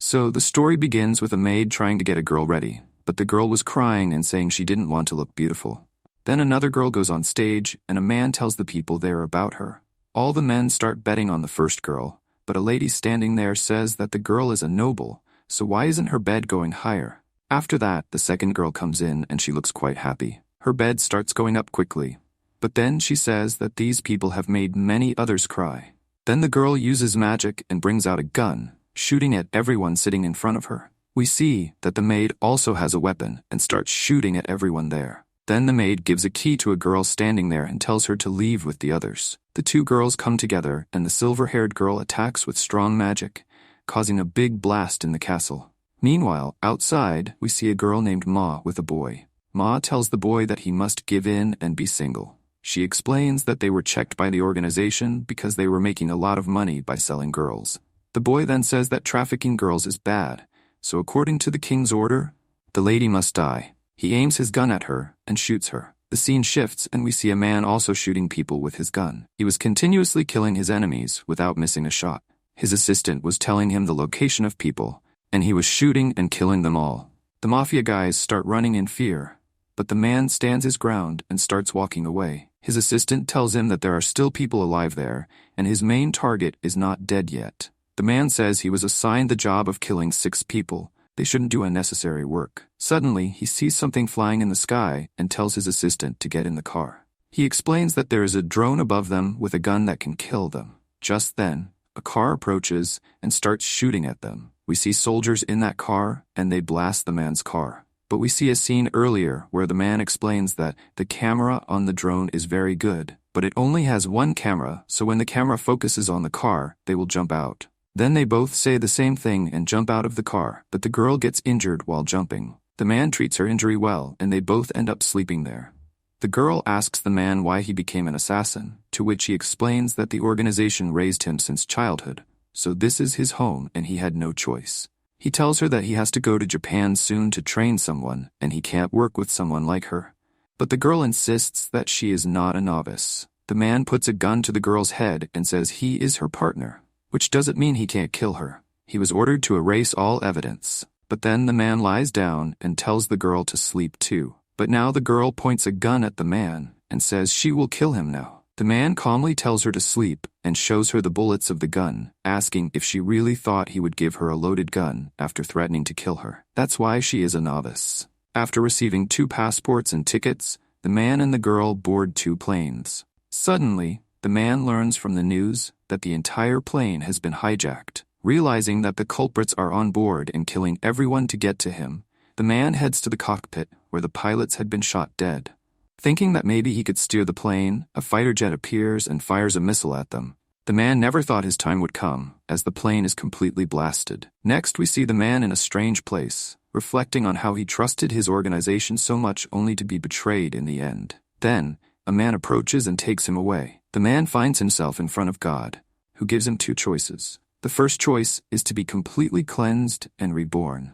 So the story begins with a maid trying to get a girl ready, but the girl was crying and saying she didn't want to look beautiful. Then another girl goes on stage, and a man tells the people there about her. All the men start betting on the first girl, but a lady standing there says that the girl is a noble, so why isn't her bed going higher? After that, the second girl comes in and she looks quite happy. Her bed starts going up quickly. But then she says that these people have made many others cry. Then the girl uses magic and brings out a gun, shooting at everyone sitting in front of her. We see that the maid also has a weapon and starts shooting at everyone there. Then the maid gives a key to a girl standing there and tells her to leave with the others. The two girls come together and the silver-haired girl attacks with strong magic, causing a big blast in the castle. Meanwhile, outside, we see a girl named Ma with a boy. Ma tells the boy that he must give in and be single. She explains that they were checked by the organization because they were making a lot of money by selling girls. The boy then says that trafficking girls is bad, so according to the king's order, the lady must die. He aims his gun at her and shoots her. The scene shifts and we see a man also shooting people with his gun. He was continuously killing his enemies without missing a shot. His assistant was telling him the location of people, and he was shooting and killing them all. The mafia guys start running in fear, but the man stands his ground and starts walking away. His assistant tells him that there are still people alive there, and his main target is not dead yet. The man says he was assigned the job of killing 6 people. They shouldn't do unnecessary work. Suddenly, he sees something flying in the sky and tells his assistant to get in the car. He explains that there is a drone above them with a gun that can kill them. Just then, a car approaches and starts shooting at them. We see soldiers in that car, and they blast the man's car. But we see a scene earlier where the man explains that the camera on the drone is very good, but it only has one camera, so when the camera focuses on the car, they will jump out. Then they both say the same thing and jump out of the car, but the girl gets injured while jumping. The man treats her injury well, and they both end up sleeping there. The girl asks the man why he became an assassin, to which he explains that the organization raised him since childhood, so this is his home and he had no choice. He tells her that he has to go to Japan soon to train someone, and he can't work with someone like her. But the girl insists that she is not a novice. The man puts a gun to the girl's head and says he is her partner, which doesn't mean he can't kill her. He was ordered to erase all evidence. But then the man lies down and tells the girl to sleep too. But now the girl points a gun at the man and says she will kill him now. The man calmly tells her to sleep and shows her the bullets of the gun, asking if she really thought he would give her a loaded gun after threatening to kill her. That's why she is a novice. After receiving 2 passports and tickets, the man and the girl board 2 planes. Suddenly, the man learns from the news that the entire plane has been hijacked. Realizing that the culprits are on board and killing everyone to get to him, the man heads to the cockpit where the pilots had been shot dead. Thinking that maybe he could steer the plane, a fighter jet appears and fires a missile at them. The man never thought his time would come, as the plane is completely blasted. Next, we see the man in a strange place, reflecting on how he trusted his organization so much only to be betrayed in the end. Then, a man approaches and takes him away. The man finds himself in front of God, who gives him 2 choices. The first choice is to be completely cleansed and reborn.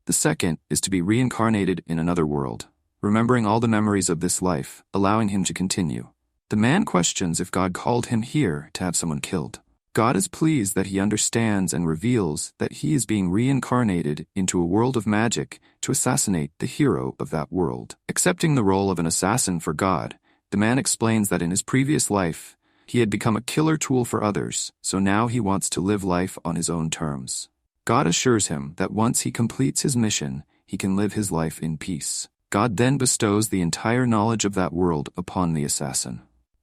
The second is to be reincarnated in another world, remembering all the memories of this life, allowing him to continue. The man questions if God called him here to have someone killed. God is pleased that he understands and reveals that he is being reincarnated into a world of magic to assassinate the hero of that world. Accepting the role of an assassin for God, the man explains that in his previous life, he had become a killer tool for others, so now he wants to live life on his own terms. God assures him that once he completes his mission, he can live his life in peace. God then bestows the entire knowledge of that world upon the assassin.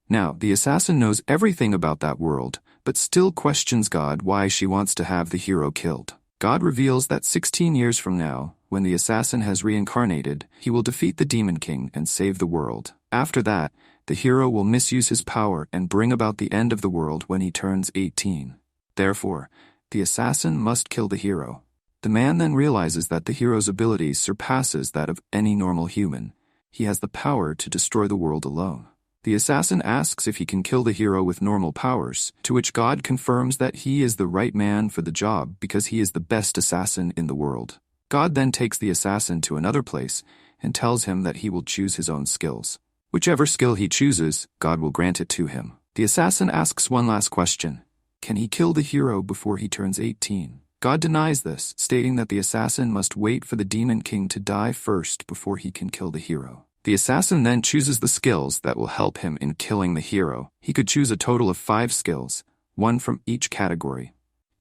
Now, the assassin knows everything about that world, but still questions God why she wants to have the hero killed. God reveals that 16 years from now, when the assassin has reincarnated, he will defeat the Demon King and save the world. After that, the hero will misuse his power and bring about the end of the world when he turns 18. Therefore, the assassin must kill the hero. The man then realizes that the hero's abilities surpasses that of any normal human. He has the power to destroy the world alone. The assassin asks if he can kill the hero with normal powers, to which God confirms that he is the right man for the job because he is the best assassin in the world. God then takes the assassin to another place and tells him that he will choose his own skills. Whichever skill he chooses, God will grant it to him. The assassin asks one last question. Can he kill the hero before he turns 18? God denies this, stating that the assassin must wait for the demon king to die first before he can kill the hero. The assassin then chooses the skills that will help him in killing the hero. He could choose a total of 5 skills, 1 from each category.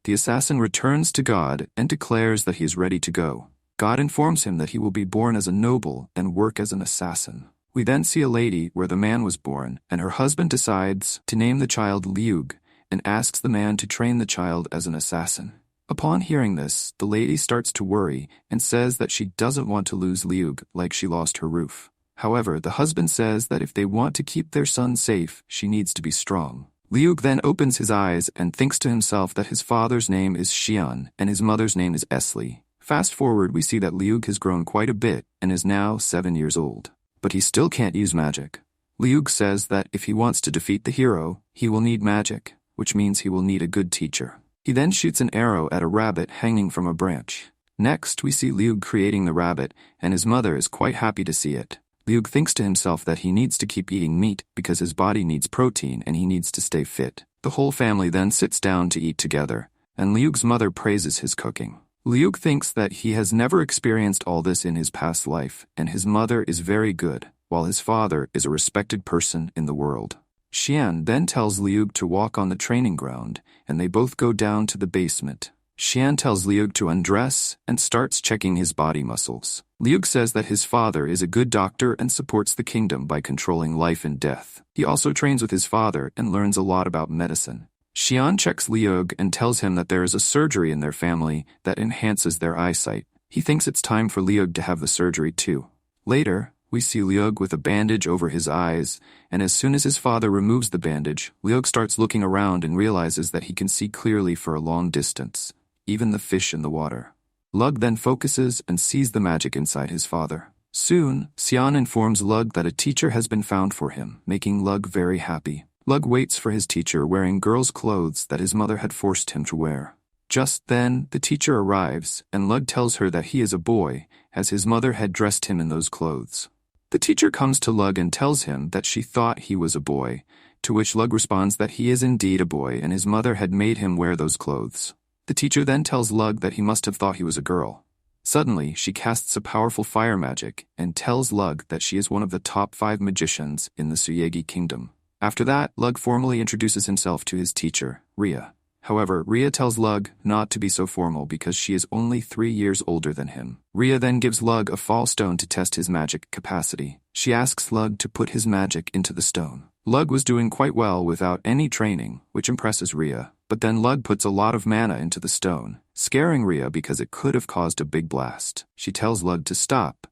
The assassin returns to God and declares that he is ready to go. God informs him that he will be born as a noble and work as an assassin. We then see a lady where the man was born, and her husband decides to name the child Liug and asks the man to train the child as an assassin. Upon hearing this, the lady starts to worry and says that she doesn't want to lose Liug like she lost her roof. However, the husband says that if they want to keep their son safe, she needs to be strong. Liug then opens his eyes and thinks to himself that his father's name is Xian and his mother's name is Esli. Fast forward, we see that Liug has grown quite a bit and is now 7 years old. But he still can't use magic. Liug says that if he wants to defeat the hero, he will need magic, which means he will need a good teacher. He then shoots an arrow at a rabbit hanging from a branch. Next, we see Liug creating the rabbit, and his mother is quite happy to see it. Liug thinks to himself that he needs to keep eating meat because his body needs protein and he needs to stay fit. The whole family then sits down to eat together, and Liug's mother praises his cooking. Liug thinks that he has never experienced all this in his past life, and his mother is very good, while his father is a respected person in the world. Xian then tells Liug to walk on the training ground, and they both go down to the basement. Xian tells Liug to undress and starts checking his body muscles. Liug says that his father is a good doctor and supports the kingdom by controlling life and death. He also trains with his father and learns a lot about medicine. Xian checks Liug and tells him that there is a surgery in their family that enhances their eyesight. He thinks it's time for Liug to have the surgery too. Later, we see Liug with a bandage over his eyes, and as soon as his father removes the bandage, Liug starts looking around and realizes that he can see clearly for a long distance, even the fish in the water. Lug then focuses and sees the magic inside his father. Soon, Xian informs Lug that a teacher has been found for him, making Lug very happy. Lug waits for his teacher wearing girl's clothes that his mother had forced him to wear. Just then, the teacher arrives, and Lug tells her that he is a boy, as his mother had dressed him in those clothes. The teacher comes to Lug and tells him that she thought he was a boy, to which Lug responds that he is indeed a boy and his mother had made him wear those clothes. The teacher then tells Lug that he must have thought he was a girl. Suddenly, she casts a powerful fire magic and tells Lug that she is one of the top 5 magicians in the Suyegi kingdom. After that, Lug formally introduces himself to his teacher, Ria. However, Ria tells Lug not to be so formal because she is only 3 years older than him. Ria then gives Lug a fall stone to test his magic capacity. She asks Lug to put his magic into the stone. Lug was doing quite well without any training, which impresses Ria. But then Lug puts a lot of mana into the stone, scaring Ria because it could have caused a big blast. She tells Lug to stop,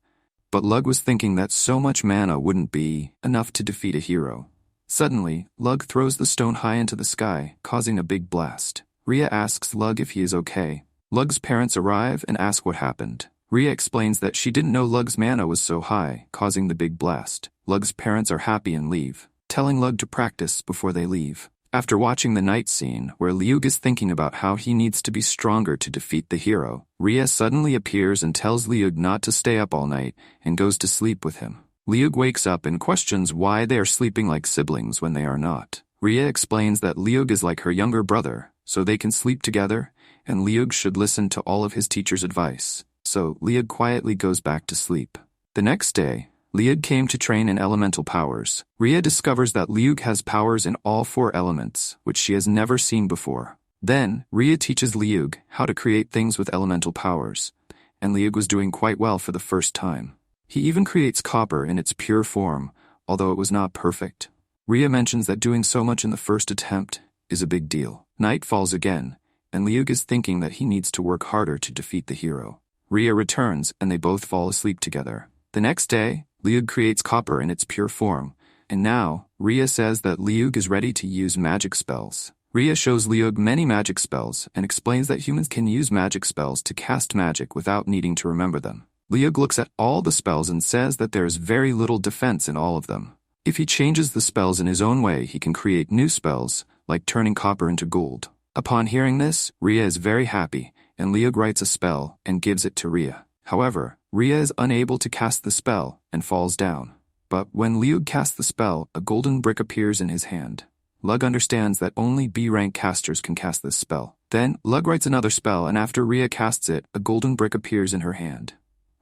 but Lug was thinking that so much mana wouldn't be enough to defeat a hero. Suddenly, Lug throws the stone high into the sky, causing a big blast. Ria asks Lug if he is okay. Lug's parents arrive and ask what happened. Ria explains that she didn't know Lug's mana was so high, causing the big blast. Lug's parents are happy and leave, telling Lug to practice before they leave. After watching the night scene, where Liug is thinking about how he needs to be stronger to defeat the hero, Ria suddenly appears and tells Liug not to stay up all night and goes to sleep with him. Liug wakes up and questions why they are sleeping like siblings when they are not. Ria explains that Liug is like her younger brother, so they can sleep together, and Liug should listen to all of his teacher's advice. So Liug quietly goes back to sleep. The next day, Liug came to train in elemental powers. Ria discovers that Liug has powers in all 4 elements, which she has never seen before. Then, Ria teaches Liug how to create things with elemental powers, and Liug was doing quite well for the first time. He even creates copper in its pure form, although it was not perfect. Ria mentions that doing so much in the first attempt is a big deal. Night falls again, and Liug is thinking that he needs to work harder to defeat the hero. Ria returns, and they both fall asleep together. The next day, Liug creates copper in its pure form, and now, Ria says that Liug is ready to use magic spells. Ria shows Liug many magic spells and explains that humans can use magic spells to cast magic without needing to remember them. Liug looks at all the spells and says that there is very little defense in all of them. If he changes the spells in his own way, he can create new spells, like turning copper into gold. Upon hearing this, Ria is very happy, and Liug writes a spell and gives it to Ria. However, Ria is unable to cast the spell and falls down. But when Liug casts the spell, a golden brick appears in his hand. Lug understands that only B-rank casters can cast this spell. Then, Lug writes another spell, and after Rhea casts it, a golden brick appears in her hand.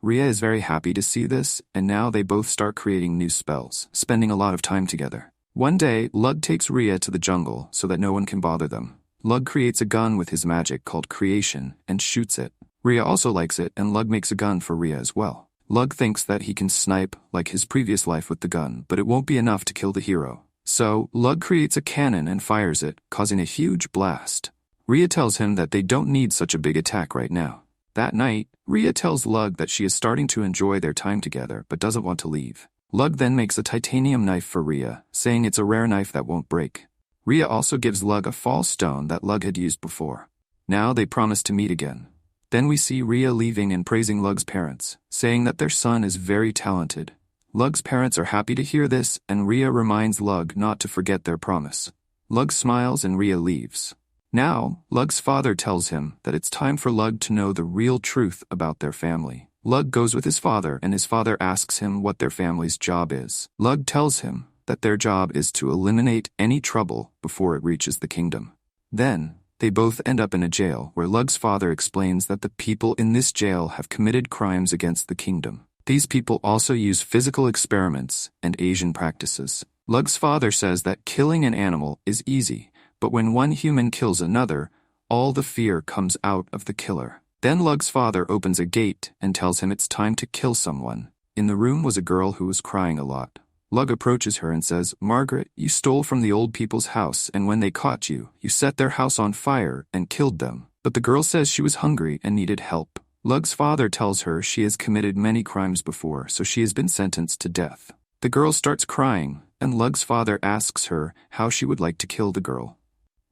Rhea is very happy to see this, and now they both start creating new spells, spending a lot of time together. One day, Lug takes Rhea to the jungle so that no one can bother them. Lug creates a gun with his magic called Creation and shoots it. Rhea also likes it, and Lug makes a gun for Rhea as well. Lug thinks that he can snipe like his previous life with the gun, but it won't be enough to kill the hero. So, Lug creates a cannon and fires it, causing a huge blast. Rhea tells him that they don't need such a big attack right now. That night, Rhea tells Lug that she is starting to enjoy their time together but doesn't want to leave. Lug then makes a titanium knife for Rhea, saying it's a rare knife that won't break. Rhea also gives Lug a false stone that Lug had used before. Now they promise to meet again. Then we see Rhea leaving and praising Lug's parents, saying that their son is very talented. Lug's parents are happy to hear this, and Rhea reminds Lug not to forget their promise. Lug smiles and Rhea leaves. Now, Lug's father tells him that it's time for Lug to know the real truth about their family. Lug goes with his father, and his father asks him what their family's job is. Lug tells him that their job is to eliminate any trouble before it reaches the kingdom. Then, they both end up in a jail where Lug's father explains that the people in this jail have committed crimes against the kingdom. These people also use physical experiments and Asian practices. Lug's father says that killing an animal is easy, but when one human kills another, all the fear comes out of the killer. Then Lug's father opens a gate and tells him it's time to kill someone. In the room was a girl who was crying a lot. Lug approaches her and says, "Margaret, you stole from the old people's house, and when they caught you, you set their house on fire and killed them." But the girl says she was hungry and needed help. Lug's father tells her she has committed many crimes before, so she has been sentenced to death. The girl starts crying, and Lug's father asks her how she would like to kill the girl.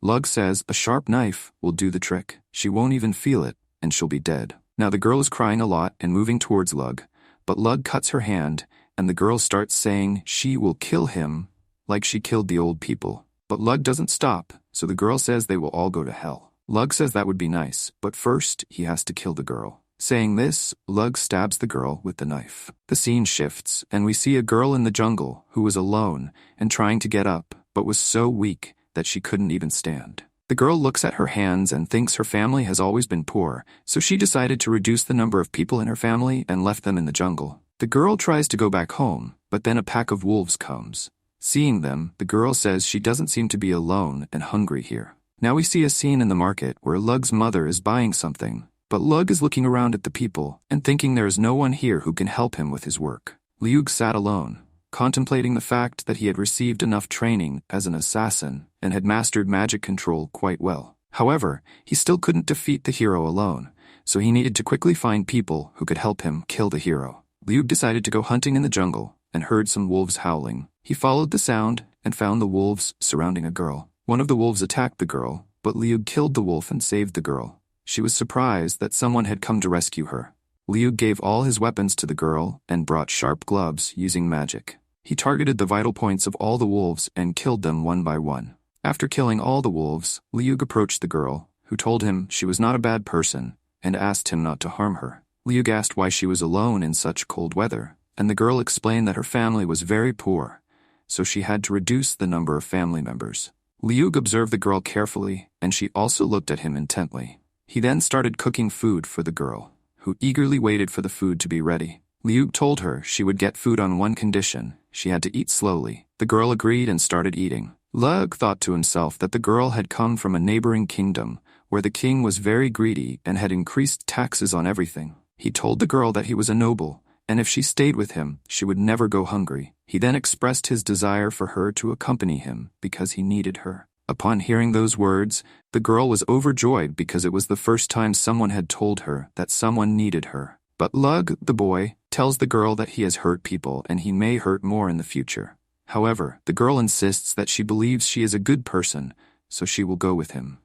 Lug says a sharp knife will do the trick. She won't even feel it, and she'll be dead. Now the girl is crying a lot and moving towards Lug, but Lug cuts her hand, and the girl starts saying she will kill him like she killed the old people. But Lug doesn't stop, so the girl says they will all go to hell. Lug says that would be nice, but first he has to kill the girl. Saying this, Lug stabs the girl with the knife. The scene shifts, and we see a girl in the jungle who was alone and trying to get up, but was so weak that she couldn't even stand. The girl looks at her hands and thinks her family has always been poor, so she decided to reduce the number of people in her family and left them in the jungle. The girl tries to go back home, but then a pack of wolves comes. Seeing them, the girl says she doesn't seem to be alone and hungry here. Now we see a scene in the market where Lug's mother is buying something, but Lug is looking around at the people and thinking there is no one here who can help him with his work. Liug sat alone, contemplating the fact that he had received enough training as an assassin and had mastered magic control quite well. However, he still couldn't defeat the hero alone, so he needed to quickly find people who could help him kill the hero. Liug decided to go hunting in the jungle and heard some wolves howling. He followed the sound and found the wolves surrounding a girl. One of the wolves attacked the girl, but Liug killed the wolf and saved the girl. She was surprised that someone had come to rescue her. Liug gave all his weapons to the girl and brought sharp gloves using magic. He targeted the vital points of all the wolves and killed them one by one. After killing all the wolves, Liug approached the girl, who told him she was not a bad person, and asked him not to harm her. Liug asked why she was alone in such cold weather, and the girl explained that her family was very poor, so she had to reduce the number of family members. Liug observed the girl carefully, and she also looked at him intently. He then started cooking food for the girl, who eagerly waited for the food to be ready. Liug told her she would get food on one condition: she had to eat slowly. The girl agreed and started eating. Lug thought to himself that the girl had come from a neighboring kingdom, where the king was very greedy and had increased taxes on everything. He told the girl that he was a noble, and if she stayed with him, she would never go hungry. He then expressed his desire for her to accompany him because he needed her. Upon hearing those words, the girl was overjoyed because it was the first time someone had told her that someone needed her. But Lug, the boy, tells the girl that he has hurt people and he may hurt more in the future. However, the girl insists that she believes she is a good person, so she will go with him.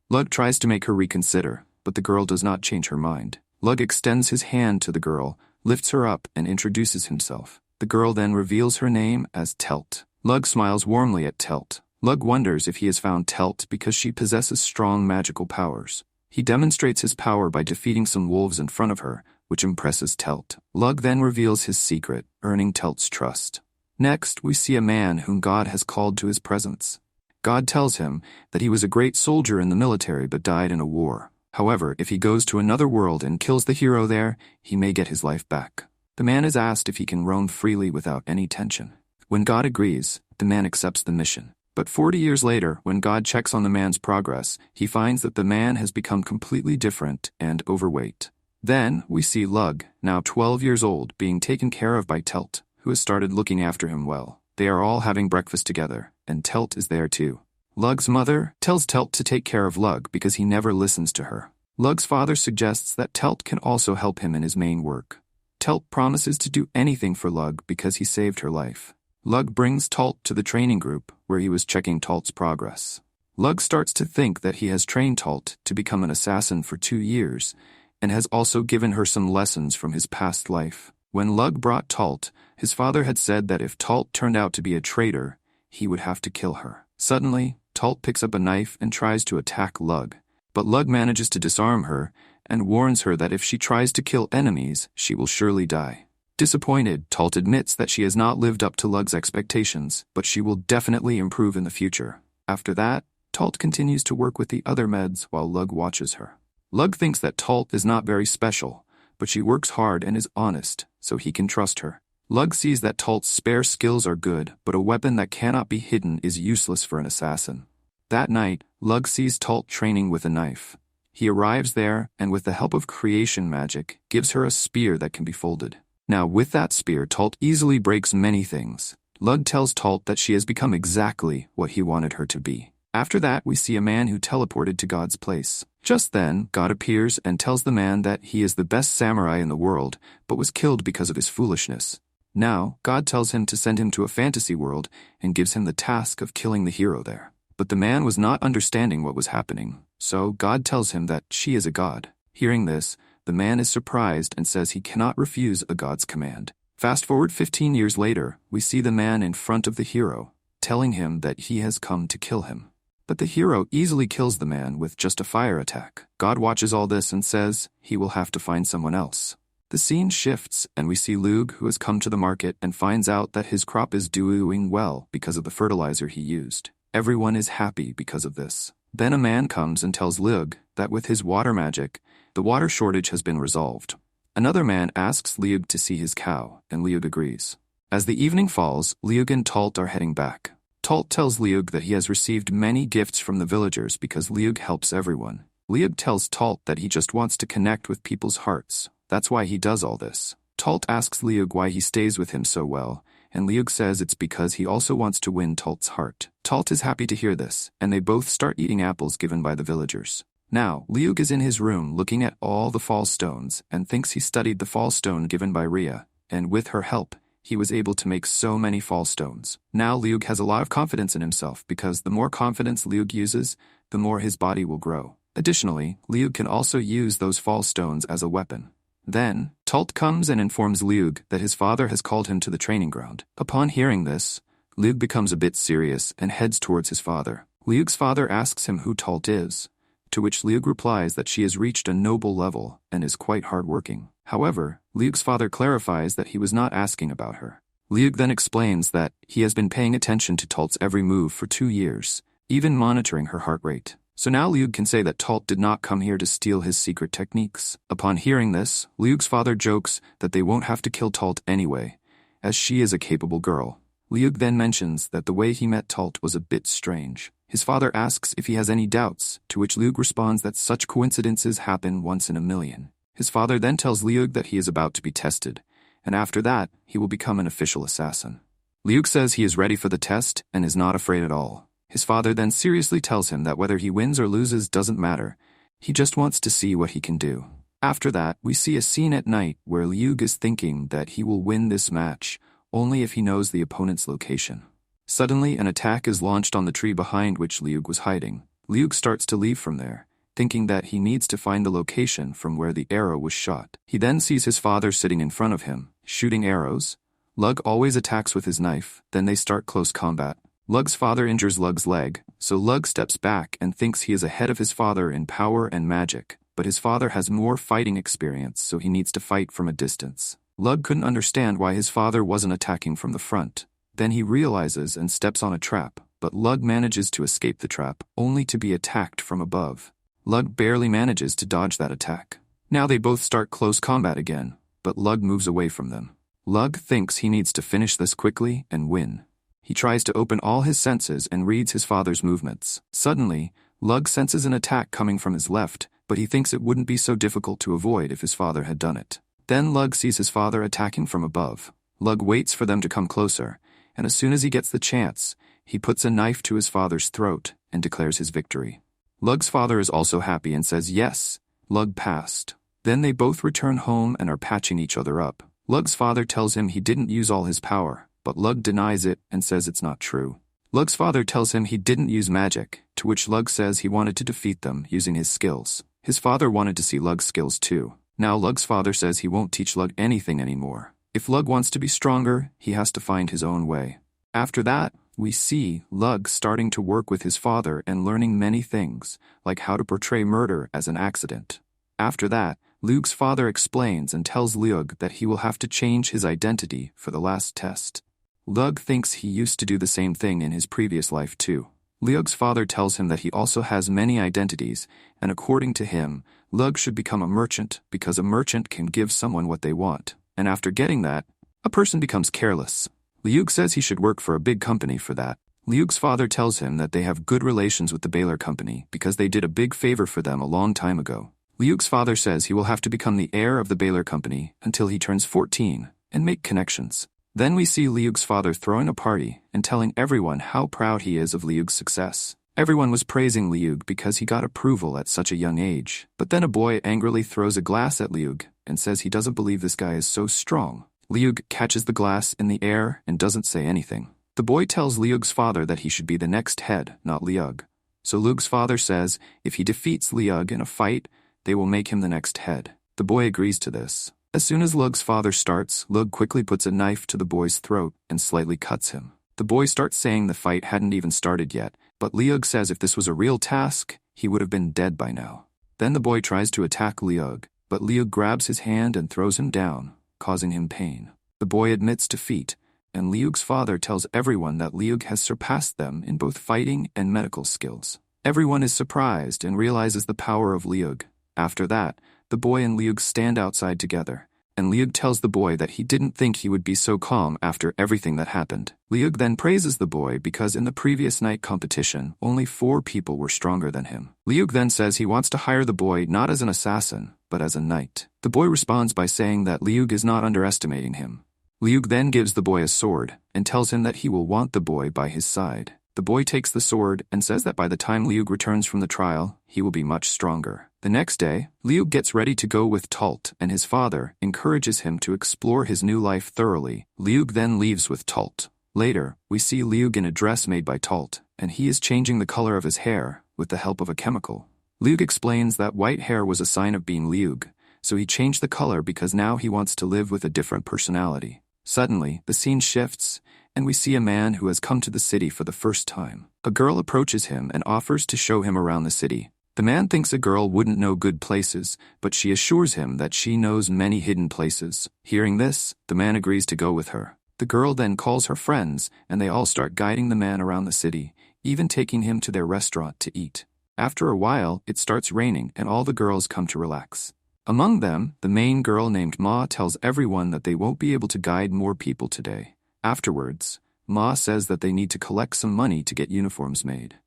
Lug tries to make her reconsider, but the girl does not change her mind. Lug extends his hand to the girl, lifts her up, and introduces himself. The girl then reveals her name as Talt. Lug smiles warmly at Talt. Lug wonders if he has found Talt because she possesses strong magical powers. He demonstrates his power by defeating some wolves in front of her, which impresses Talt. Lug then reveals his secret, earning Talt's trust. Next, we see a man whom God has called to his presence. God tells him that he was a great soldier in the military but died in a war. However, if he goes to another world and kills the hero there, he may get his life back. The man is asked if he can roam freely without any tension. When God agrees, the man accepts the mission. But 40 years later, when God checks on the man's progress, he finds that the man has become completely different and overweight. Then, we see Lug, now 12 years old, being taken care of by Talt, who has started looking after him well. They are all having breakfast together, and Talt is there too. Lug's mother tells Talt to take care of Lug because he never listens to her. Lug's father suggests that Talt can also help him in his main work. Talt promises to do anything for Lug because he saved her life. Lug brings Talt to the training group, where he was checking Talt's progress. Lug starts to think that he has trained Talt to become an assassin for 2 years, and has also given her some lessons from his past life. When Lug brought Talt, his father had said that if Talt turned out to be a traitor, he would have to kill her. Suddenly, Talt picks up a knife and tries to attack Lug, but Lug manages to disarm her and warns her that if she tries to kill enemies, she will surely die. Disappointed, Talt admits that she has not lived up to Lug's expectations, but she will definitely improve in the future. After that, Talt continues to work with the other meds while Lug watches her. Lug thinks that Talt is not very special, but she works hard and is honest, so he can trust her. Lug sees that Talt's spare skills are good, but a weapon that cannot be hidden is useless for an assassin. That night, Lug sees Talt training with a knife. He arrives there, and with the help of creation magic, gives her a spear that can be folded. Now with that spear, Talt easily breaks many things. Lug tells Talt that she has become exactly what he wanted her to be. After that, we see a man who teleported to God's place. Just then, God appears and tells the man that he is the best samurai in the world, but was killed because of his foolishness. Now, God tells him to send him to a fantasy world and gives him the task of killing the hero there. But the man was not understanding what was happening, so God tells him that she is a god. Hearing this, the man is surprised and says he cannot refuse a god's command. Fast forward 15 years later, we see the man in front of the hero, telling him that he has come to kill him. But the hero easily kills the man with just a fire attack. God watches all this and says he will have to find someone else. The scene shifts, and we see Lug, who has come to the market and finds out that his crop is doing well because of the fertilizer he used. Everyone is happy because of this. Then a man comes and tells Lug that with his water magic, the water shortage has been resolved. Another man asks Lug to see his cow, and Lug agrees. As the evening falls, Lug and Talt are heading back. Talt tells Lug that he has received many gifts from the villagers because Lug helps everyone. Lug tells Talt that he just wants to connect with people's hearts. That's why he does all this. Talt asks Lug why he stays with him so well, and Lug says it's because he also wants to win Talt's heart. Talt is happy to hear this, and they both start eating apples given by the villagers. Now, Lug is in his room looking at all the fall stones and thinks he studied the fall stone given by Rhea, and with her help, he was able to make so many fall stones. Now Lug has a lot of confidence in himself because the more confidence Lug uses, the more his body will grow. Additionally, Lug can also use those fall stones as a weapon. Then, Talt comes and informs Lug that his father has called him to the training ground. Upon hearing this, Lug becomes a bit serious and heads towards his father. Lug's father asks him who Talt is, to which Lug replies that she has reached a noble level and is quite hardworking. However, Lug's father clarifies that he was not asking about her. Lug then explains that he has been paying attention to Talt's every move for 2 years, even monitoring her heart rate. So now Lug can say that Talt did not come here to steal his secret techniques. Upon hearing this, Lug's father jokes that they won't have to kill Talt anyway, as she is a capable girl. Lug then mentions that the way he met Talt was a bit strange. His father asks if he has any doubts, to which Lug responds that such coincidences happen once in a million. His father then tells Lug that he is about to be tested, and after that, he will become an official assassin. Lug says he is ready for the test and is not afraid at all. His father then seriously tells him that whether he wins or loses doesn't matter. He just wants to see what he can do. After that, we see a scene at night where Lug is thinking that he will win this match only if he knows the opponent's location. Suddenly, an attack is launched on the tree behind which Lug was hiding. Lug starts to leave from there, thinking that he needs to find the location from where the arrow was shot. He then sees his father sitting in front of him, shooting arrows. Lug always attacks with his knife, then they start close combat. Lug's father injures Lug's leg, so Lug steps back and thinks he is ahead of his father in power and magic, but his father has more fighting experience, so he needs to fight from a distance. Lug couldn't understand why his father wasn't attacking from the front. Then he realizes and steps on a trap. but Lug manages to escape the trap, only to be attacked from above. Lug barely manages to dodge that attack. Now they both start close combat again, but Lug moves away from them. Lug thinks he needs to finish this quickly and win. He tries to open all his senses and reads his father's movements. Suddenly, Lug senses an attack coming from his left, but he thinks it wouldn't be so difficult to avoid if his father had done it. Then Lug sees his father attacking from above. Lug waits for them to come closer, and as soon as he gets the chance, he puts a knife to his father's throat and declares his victory. Lug's father is also happy and says yes, Lug passed. Then they both return home and are patching each other up. Lug's father tells him he didn't use all his power, but Lug denies it and says it's not true. Lug's father tells him he didn't use magic, to which Lug says he wanted to defeat them using his skills. His father wanted to see Lug's skills too. Now Lug's father says he won't teach Lug anything anymore. If Lug wants to be stronger, he has to find his own way. After that, we see Lug starting to work with his father and learning many things, like how to portray murder as an accident. After that, Lug's father explains and tells Lug that he will have to change his identity for the last test. Lug thinks he used to do the same thing in his previous life too. Lug's father tells him that he also has many identities, and according to him, Lug should become a merchant because a merchant can give someone what they want. And after getting that, a person becomes careless. Lug says he should work for a big company for that. Lug's father tells him that they have good relations with the Baylor company because they did a big favor for them a long time ago. Lug's father says he will have to become the heir of the Baylor company until he turns 14 and make connections. Then we see Lug's father throwing a party and telling everyone how proud he is of Lug's success. Everyone was praising Lug because he got approval at such a young age. But then a boy angrily throws a glass at Lug and says he doesn't believe this guy is so strong. Lug catches the glass in the air and doesn't say anything. The boy tells Lug's father that he should be the next head, not Lug. So Lug's father says if he defeats Lug in a fight, they will make him the next head. The boy agrees to this. As soon as Lug's father starts, Lug quickly puts a knife to the boy's throat and slightly cuts him. The boy starts saying the fight hadn't even started yet, but Lug says if this was a real task, he would have been dead by now. Then the boy tries to attack Lug, but Lug grabs his hand and throws him down, causing him pain. The boy admits defeat, and Lug's father tells everyone that Lug has surpassed them in both fighting and medical skills. Everyone is surprised and realizes the power of Lug. After that, the boy and Lug stand outside together, and Lug tells the boy that he didn't think he would be so calm after everything that happened. Lug then praises the boy because in the previous night competition, only 4 people were stronger than him. Lug then says he wants to hire the boy not as an assassin, but as a knight. The boy responds by saying that Lug is not underestimating him. Lug then gives the boy a sword and tells him that he will want the boy by his side. The boy takes the sword and says that by the time Lug returns from the trial, he will be much stronger. The next day, Lug gets ready to go with Talt, and his father encourages him to explore his new life thoroughly. Lug then leaves with Talt. Later, we see Lug in a dress made by Talt, and he is changing the color of his hair with the help of a chemical. Lug explains that white hair was a sign of being Lug, so he changed the color because now he wants to live with a different personality. Suddenly, the scene shifts, and we see a man who has come to the city for the first time. A girl approaches him and offers to show him around the city. The man thinks a girl wouldn't know good places, but she assures him that she knows many hidden places. Hearing this, the man agrees to go with her. The girl then calls her friends, and they all start guiding the man around the city, even taking him to their restaurant to eat. After a while, it starts raining, and all the girls come to relax. Among them, the main girl named Ma tells everyone that they won't be able to guide more people today. Afterwards, Ma says that they need to collect some money to get uniforms made.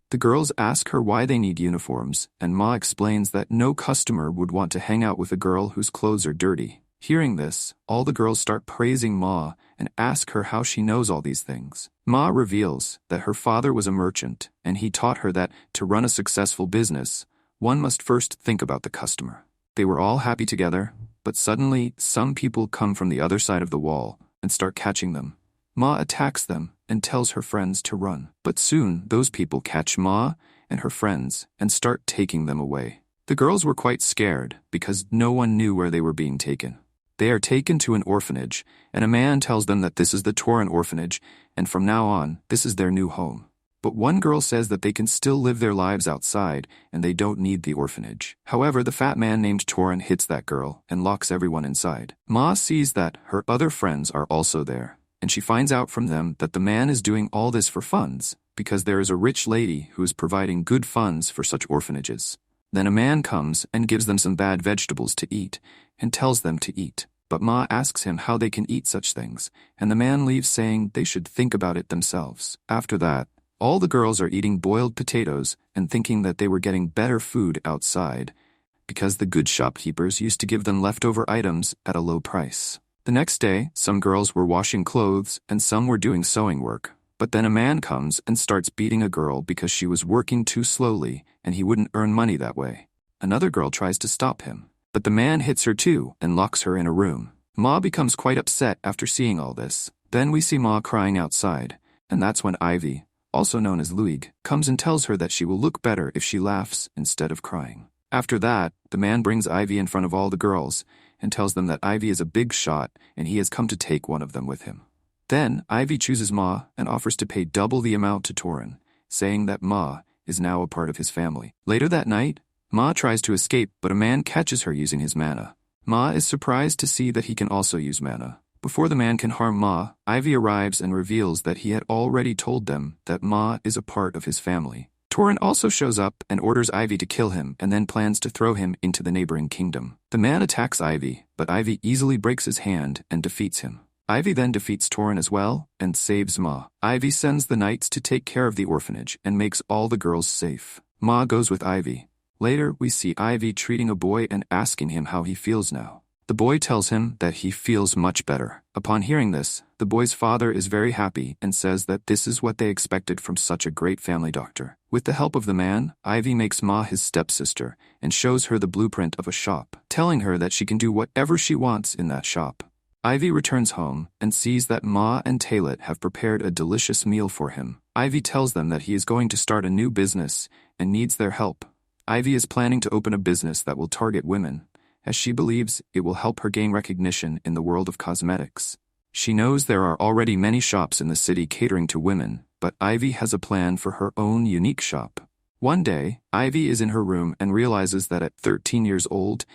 The girls ask her why they need uniforms, and Ma explains that no customer would want to hang out with a girl whose clothes are dirty. Hearing this, all the girls start praising Ma and ask her how she knows all these things. Ma reveals that her father was a merchant, and he taught her that to run a successful business, one must first think about the customer. They were all happy together, but suddenly some people come from the other side of the wall and start catching them. Ma attacks them and tells her friends to run. But soon, those people catch Ma and her friends and start taking them away. The girls were quite scared because no one knew where they were being taken. They are taken to an orphanage, and a man tells them that this is the Torin orphanage, and from now on, this is their new home. But one girl says that they can still live their lives outside, and they don't need the orphanage. However, the fat man named Torin hits that girl and locks everyone inside. Ma sees that her other friends are also there, and she finds out from them that the man is doing all this for funds, because there is a rich lady who is providing good funds for such orphanages. Then a man comes and gives them some bad vegetables to eat, and tells them to eat. But Ma asks him how they can eat such things, and the man leaves saying they should think about it themselves. After that, all the girls are eating boiled potatoes and thinking that they were getting better food outside, because the good shopkeepers used to give them leftover items at a low price. The next day, some girls were washing clothes and some were doing sewing work. But then a man comes and starts beating a girl because she was working too slowly and he wouldn't earn money that way. Another girl tries to stop him, but the man hits her too and locks her in a room. Ma becomes quite upset after seeing all this. Then we see Ma crying outside, and that's when Ivy, also known as Luig, comes and tells her that she will look better if she laughs instead of crying. After that, the man brings Ivy in front of all the girls and tells them that Ivy is a big shot and he has come to take one of them with him. Then, Ivy chooses Ma and offers to pay double the amount to Torin, saying that Ma is now a part of his family. Later that night, Ma tries to escape, but a man catches her using his mana. Ma is surprised to see that he can also use mana. Before the man can harm Ma, Ivy arrives and reveals that he had already told them that Ma is a part of his family. Torin also shows up and orders Ivy to kill him and then plans to throw him into the neighboring kingdom. The man attacks Ivy, but Ivy easily breaks his hand and defeats him. Ivy then defeats Torin as well and saves Ma. Ivy sends the knights to take care of the orphanage and makes all the girls safe. Ma goes with Ivy. Later, we see Ivy treating a boy and asking him how he feels now. The boy tells him that he feels much better. Upon hearing this, the boy's father is very happy and says that this is what they expected from such a great family doctor. With the help of the man, Ivy makes Ma his stepsister and shows her the blueprint of a shop, telling her that she can do whatever she wants in that shop. Ivy returns home and sees that Ma and Talt have prepared a delicious meal for him. Ivy tells them that he is going to start a new business and needs their help. Ivy is planning to open a business that will target women, as she believes it will help her gain recognition in the world of cosmetics. She knows there are already many shops in the city catering to women, but Ivy has a plan for her own unique shop. One day, Ivy is in her room and realizes that at 13 years old,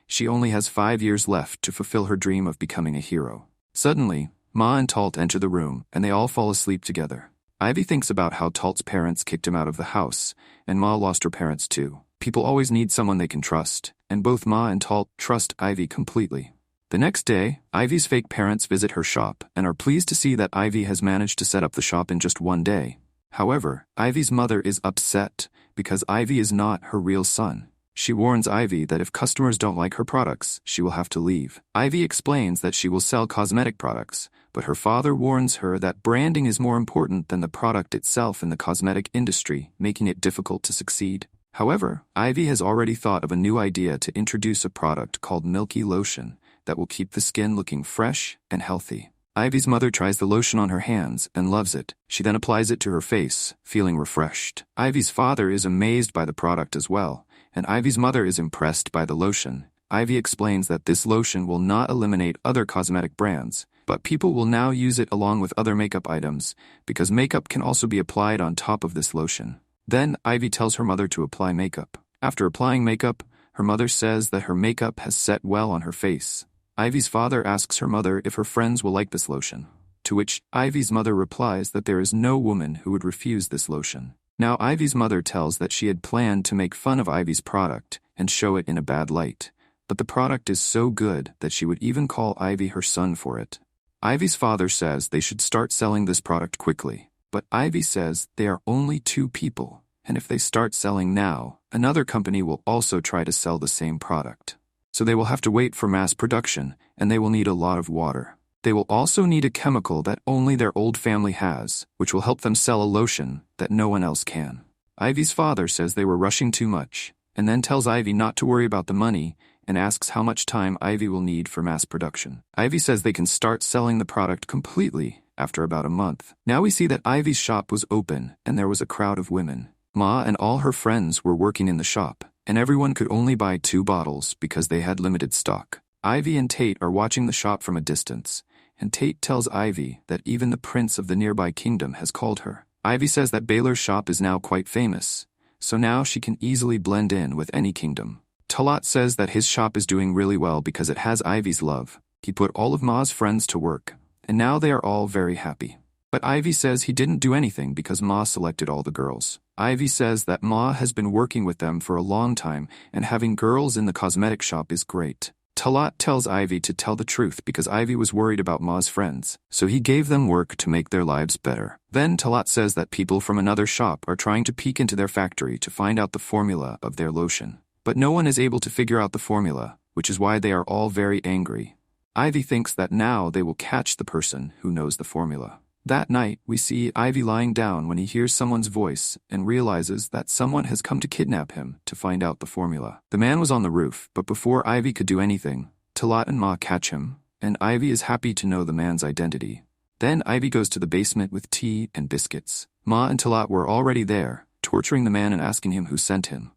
she only has 5 years left to fulfill her dream of becoming a hero. Suddenly, Ma and Talt enter the room, and they all fall asleep together. Ivy thinks about how Talt's parents kicked him out of the house, and Ma lost her parents too. People always need someone they can trust, and both Ma and Talt trust Ivy completely. The next day, Ivy's fake parents visit her shop and are pleased to see that Ivy has managed to set up the shop in just one day. However, Ivy's mother is upset because Ivy is not her real son. She warns Ivy that if customers don't like her products, she will have to leave. Ivy explains that she will sell cosmetic products, but her father warns her that branding is more important than the product itself in the cosmetic industry, making it difficult to succeed. However, Ivy has already thought of a new idea to introduce a product called Milky Lotion that will keep the skin looking fresh and healthy. Ivy's mother tries the lotion on her hands and loves it. She then applies it to her face, feeling refreshed. Ivy's father is amazed by the product as well, and Ivy's mother is impressed by the lotion. Ivy explains that this lotion will not eliminate other cosmetic brands, but people will now use it along with other makeup items, because makeup can also be applied on top of this lotion. Then, Ivy tells her mother to apply makeup. After applying makeup, her mother says that her makeup has set well on her face. Ivy's father asks her mother if her friends will like this lotion, to which Ivy's mother replies that there is no woman who would refuse this lotion. Now Ivy's mother tells that she had planned to make fun of Ivy's product and show it in a bad light, but the product is so good that she would even call Ivy her son for it. Ivy's father says they should start selling this product quickly, but Ivy says they are only 2 people, and if they start selling now, another company will also try to sell the same product. So they will have to wait for mass production, and they will need a lot of water. They will also need a chemical that only their old family has, which will help them sell a lotion that no one else can. Ivy's father says they were rushing too much, and then tells Ivy not to worry about the money, and asks how much time Ivy will need for mass production. Ivy says they can start selling the product completely after about a month. Now we see that Ivy's shop was open, and there was a crowd of women. Ma and all her friends were working in the shop, and everyone could only buy 2 bottles because they had limited stock. Ivy and Tate are watching the shop from a distance, and Tate tells Ivy that even the prince of the nearby kingdom has called her. Ivy says that Baylor's shop is now quite famous, so now she can easily blend in with any kingdom. Talat says that his shop is doing really well because it has Ivy's love. He put all of Ma's friends to work, and now they are all very happy. But Ivy says he didn't do anything because Ma selected all the girls. Ivy says that Ma has been working with them for a long time and having girls in the cosmetic shop is great. Talt tells Ivy to tell the truth because Ivy was worried about Ma's friends, so he gave them work to make their lives better. Then Talt says that people from another shop are trying to peek into their factory to find out the formula of their lotion. But no one is able to figure out the formula, which is why they are all very angry. Ivy thinks that now they will catch the person who knows the formula. That night, we see Ivy lying down when he hears someone's voice and realizes that someone has come to kidnap him to find out the formula. The man was on the roof, but before Ivy could do anything, Talt and Ma catch him, and Ivy is happy to know the man's identity. Then Ivy goes to the basement with tea and biscuits. Ma and Talt were already there, torturing the man and asking him who sent him.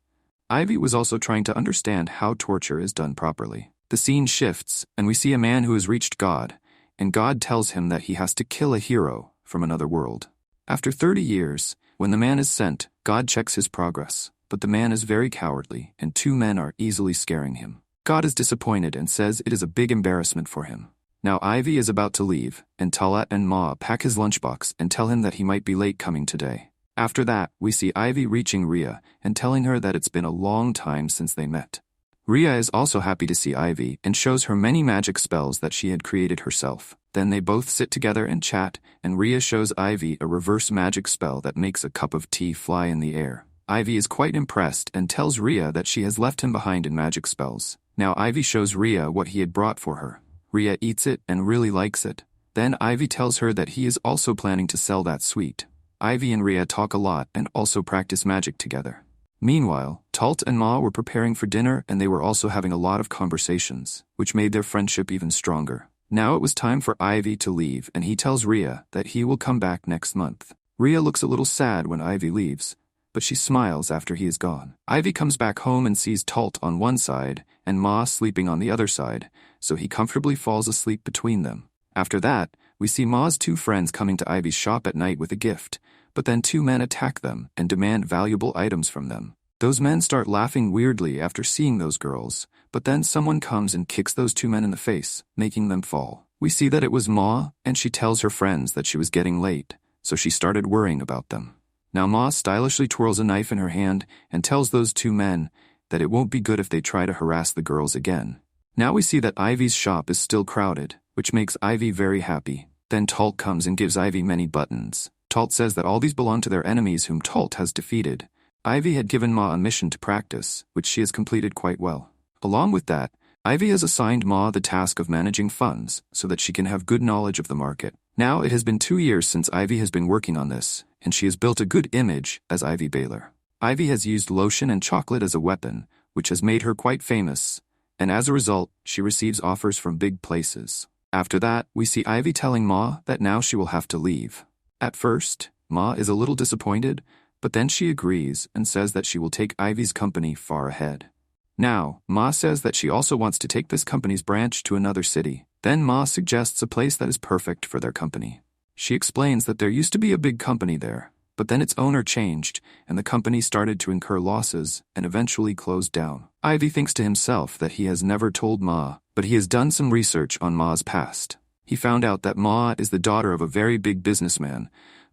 Ivy was also trying to understand how torture is done properly. The scene shifts, and we see a man who has reached God, and God tells him that he has to kill a hero from another world. After 30 years, when the man is sent, God checks his progress, but the man is very cowardly, and 2 men are easily scaring him. God is disappointed and says it is a big embarrassment for him. Now Ivy is about to leave, and Talt and Ma pack his lunchbox and tell him that he might be late coming today. After that, we see Ivy reaching Rhea and telling her that it's been a long time since they met. Rhea is also happy to see Ivy and shows her many magic spells that she had created herself. Then they both sit together and chat, and Rhea shows Ivy a reverse magic spell that makes a cup of tea fly in the air. Ivy is quite impressed and tells Rhea that she has left him behind in magic spells. Now Ivy shows Rhea what he had brought for her. Rhea eats it and really likes it. Then Ivy tells her that he is also planning to sell that sweet. Ivy and Rhea talk a lot and also practice magic together. Meanwhile, Talt and Ma were preparing for dinner and they were also having a lot of conversations, which made their friendship even stronger. Now it was time for Ivy to leave and he tells Rhea that he will come back next month. Rhea looks a little sad when Ivy leaves, but she smiles after he is gone. Ivy comes back home and sees Talt on one side and Ma sleeping on the other side, so he comfortably falls asleep between them. After that, we see Ma's 2 friends coming to Ivy's shop at night with a gift, but then 2 men attack them and demand valuable items from them. Those men start laughing weirdly after seeing those girls, but then someone comes and kicks those 2 men in the face, making them fall. We see that it was Ma, and she tells her friends that she was getting late, so she started worrying about them. Now Ma stylishly twirls a knife in her hand and tells those 2 men that it won't be good if they try to harass the girls again. Now we see that Ivy's shop is still crowded, which makes Ivy very happy. Then Talt comes and gives Ivy many buttons. Talt says that all these belong to their enemies whom Talt has defeated. Ivy had given Ma a mission to practice, which she has completed quite well. Along with that, Ivy has assigned Ma the task of managing funds so that she can have good knowledge of the market. Now it has been 2 years since Ivy has been working on this, and she has built a good image as Ivy Baylor. Ivy has used lotion and chocolate as a weapon, which has made her quite famous, and as a result, she receives offers from big places. After that, we see Ivy telling Ma that now she will have to leave. At first, Ma is a little disappointed, but then she agrees and says that she will take Ivy's company far ahead. Now, Ma says that she also wants to take this company's branch to another city. Then Ma suggests a place that is perfect for their company. She explains that there used to be a big company there, but then its owner changed, and the company started to incur losses and eventually closed down. Ivy thinks to himself that he has never told Ma, but he has done some research on Ma's past. He found out that Ma is the daughter of a very big businessman,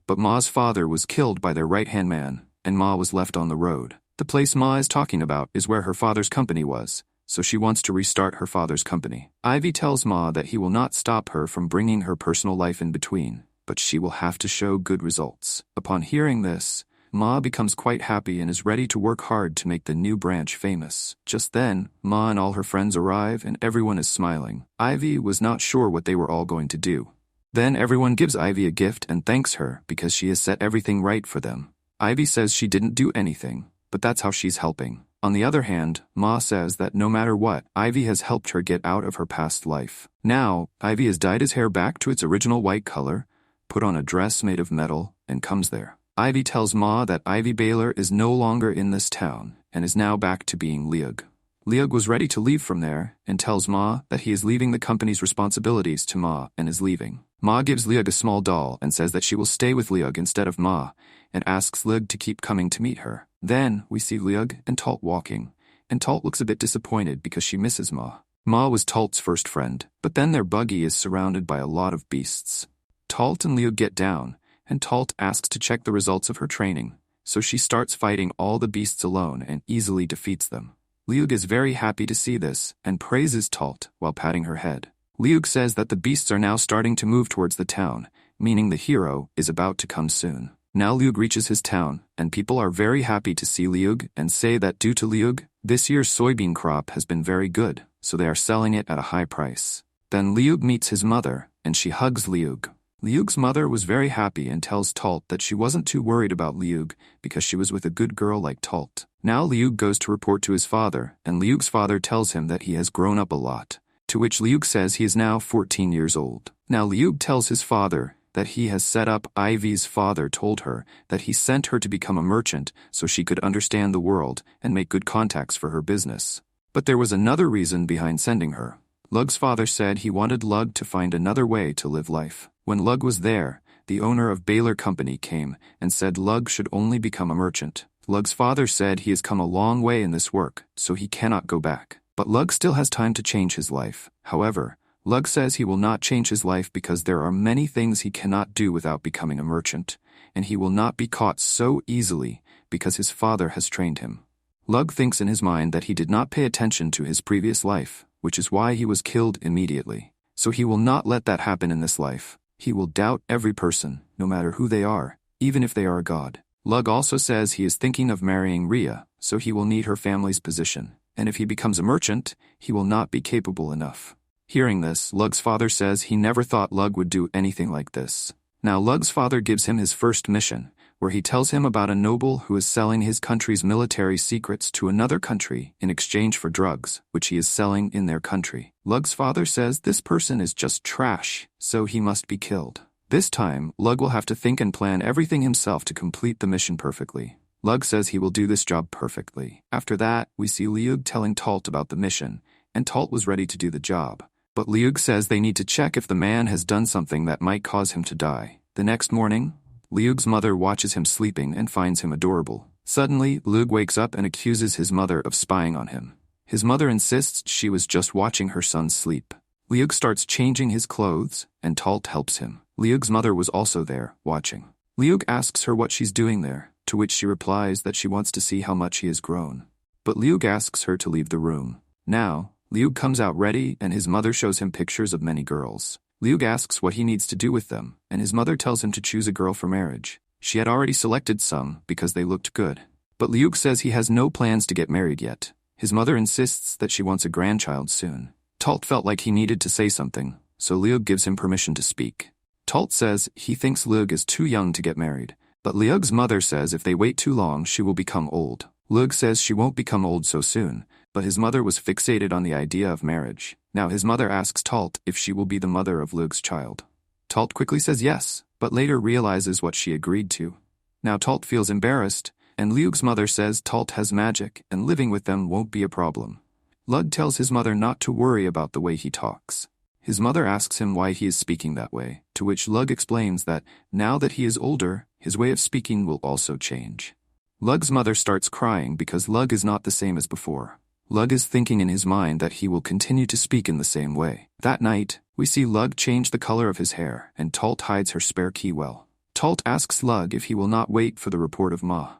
but Ma's father was killed by their right-hand man, and Ma was left on the road. The place Ma is talking about is where her father's company was, so she wants to restart her father's company. Ivy tells Ma that he will not stop her from bringing her personal life in between, but she will have to show good results. Upon hearing this, Ma becomes quite happy and is ready to work hard to make the new branch famous. Just then, Ma and all her friends arrive and everyone is smiling. Ivy was not sure what they were all going to do. Then everyone gives Ivy a gift and thanks her because she has set everything right for them. Ivy says she didn't do anything, but that's how she's helping. On the other hand, Ma says that no matter what, Ivy has helped her get out of her past life. Now, Ivy has dyed his hair back to its original white color, put on a dress made of metal, and comes there. Ivy tells Ma that Ivy Baylor is no longer in this town and is now back to being Leog. Leog was ready to leave from there and tells Ma that he is leaving the company's responsibilities to Ma and is leaving. Ma gives Leog a small doll and says that she will stay with Leog instead of Ma and asks Leog to keep coming to meet her. Then we see Leog and Talt walking, and Talt looks a bit disappointed because she misses Ma. Ma was Talt's first friend, but then their buggy is surrounded by a lot of beasts. Talt and Liug get down, and Talt asks to check the results of her training, so she starts fighting all the beasts alone and easily defeats them. Liug is very happy to see this and praises Talt while patting her head. Liug says that the beasts are now starting to move towards the town, meaning the hero is about to come soon. Now Liug reaches his town, and people are very happy to see Liug and say that due to Liug, this year's soybean crop has been very good, so they are selling it at a high price. Then Liug meets his mother, and she hugs Liug. Liug's mother was very happy and tells Talt that she wasn't too worried about Liug because she was with a good girl like Talt. Now Liug goes to report to his father, and Liug's father tells him that he has grown up a lot, to which Liug says he is now 14 years old. Now Liug tells his father that he has set up. Ivy's father told her that he sent her to become a merchant so she could understand the world and make good contacts for her business. But there was another reason behind sending her. Lug's father said he wanted Lug to find another way to live life. When Lug was there, the owner of Baylor Company came and said Lug should only become a merchant. Lug's father said he has come a long way in this work, so he cannot go back. But Lug still has time to change his life. However, Lug says he will not change his life because there are many things he cannot do without becoming a merchant, and he will not be caught so easily because his father has trained him. Lug thinks in his mind that he did not pay attention to his previous life, which is why he was killed immediately. So he will not let that happen in this life. He will doubt every person, no matter who they are, even if they are a god. Lug also says he is thinking of marrying Rhea, so he will need her family's position, and if he becomes a merchant, he will not be capable enough. Hearing this, Lug's father says he never thought Lug would do anything like this. Now Lug's father gives him his first mission, where he tells him about a noble who is selling his country's military secrets to another country in exchange for drugs, which he is selling in their country. Lug's father says this person is just trash, so he must be killed. This time, Lug will have to think and plan everything himself to complete the mission perfectly. Lug says he will do this job perfectly. After that, we see Liug telling Talt about the mission, and Talt was ready to do the job. But Liug says they need to check if the man has done something that might cause him to die. The next morning, Liug's mother watches him sleeping and finds him adorable. Suddenly, Liug wakes up and accuses his mother of spying on him. His mother insists she was just watching her son sleep. Liug starts changing his clothes, and Talt helps him. Liug's mother was also there, watching. Liug asks her what she's doing there, to which she replies that she wants to see how much he has grown. But Liug asks her to leave the room. Now, Liug comes out ready, and his mother shows him pictures of many girls. Liug asks what he needs to do with them, and his mother tells him to choose a girl for marriage. She had already selected some because they looked good. But Liug says he has no plans to get married yet. His mother insists that she wants a grandchild soon. Talt felt like he needed to say something, so Liug gives him permission to speak. Talt says he thinks Liug is too young to get married, but Liug's mother says if they wait too long she will become old. Liug says she won't become old so soon, but his mother was fixated on the idea of marriage. Now his mother asks Talt if she will be the mother of Liug's child. Talt quickly says yes, but later realizes what she agreed to. Now Talt feels embarrassed, and Liug's mother says Talt has magic and living with them won't be a problem. Lug tells his mother not to worry about the way he talks. His mother asks him why he is speaking that way, to which Lug explains that now that he is older, his way of speaking will also change. Lug's mother starts crying because Lug is not the same as before. Lug is thinking in his mind that he will continue to speak in the same way. That night, we see Lug change the color of his hair, and Talt hides her spare key well. Talt asks Lug if he will not wait for the report of Ma.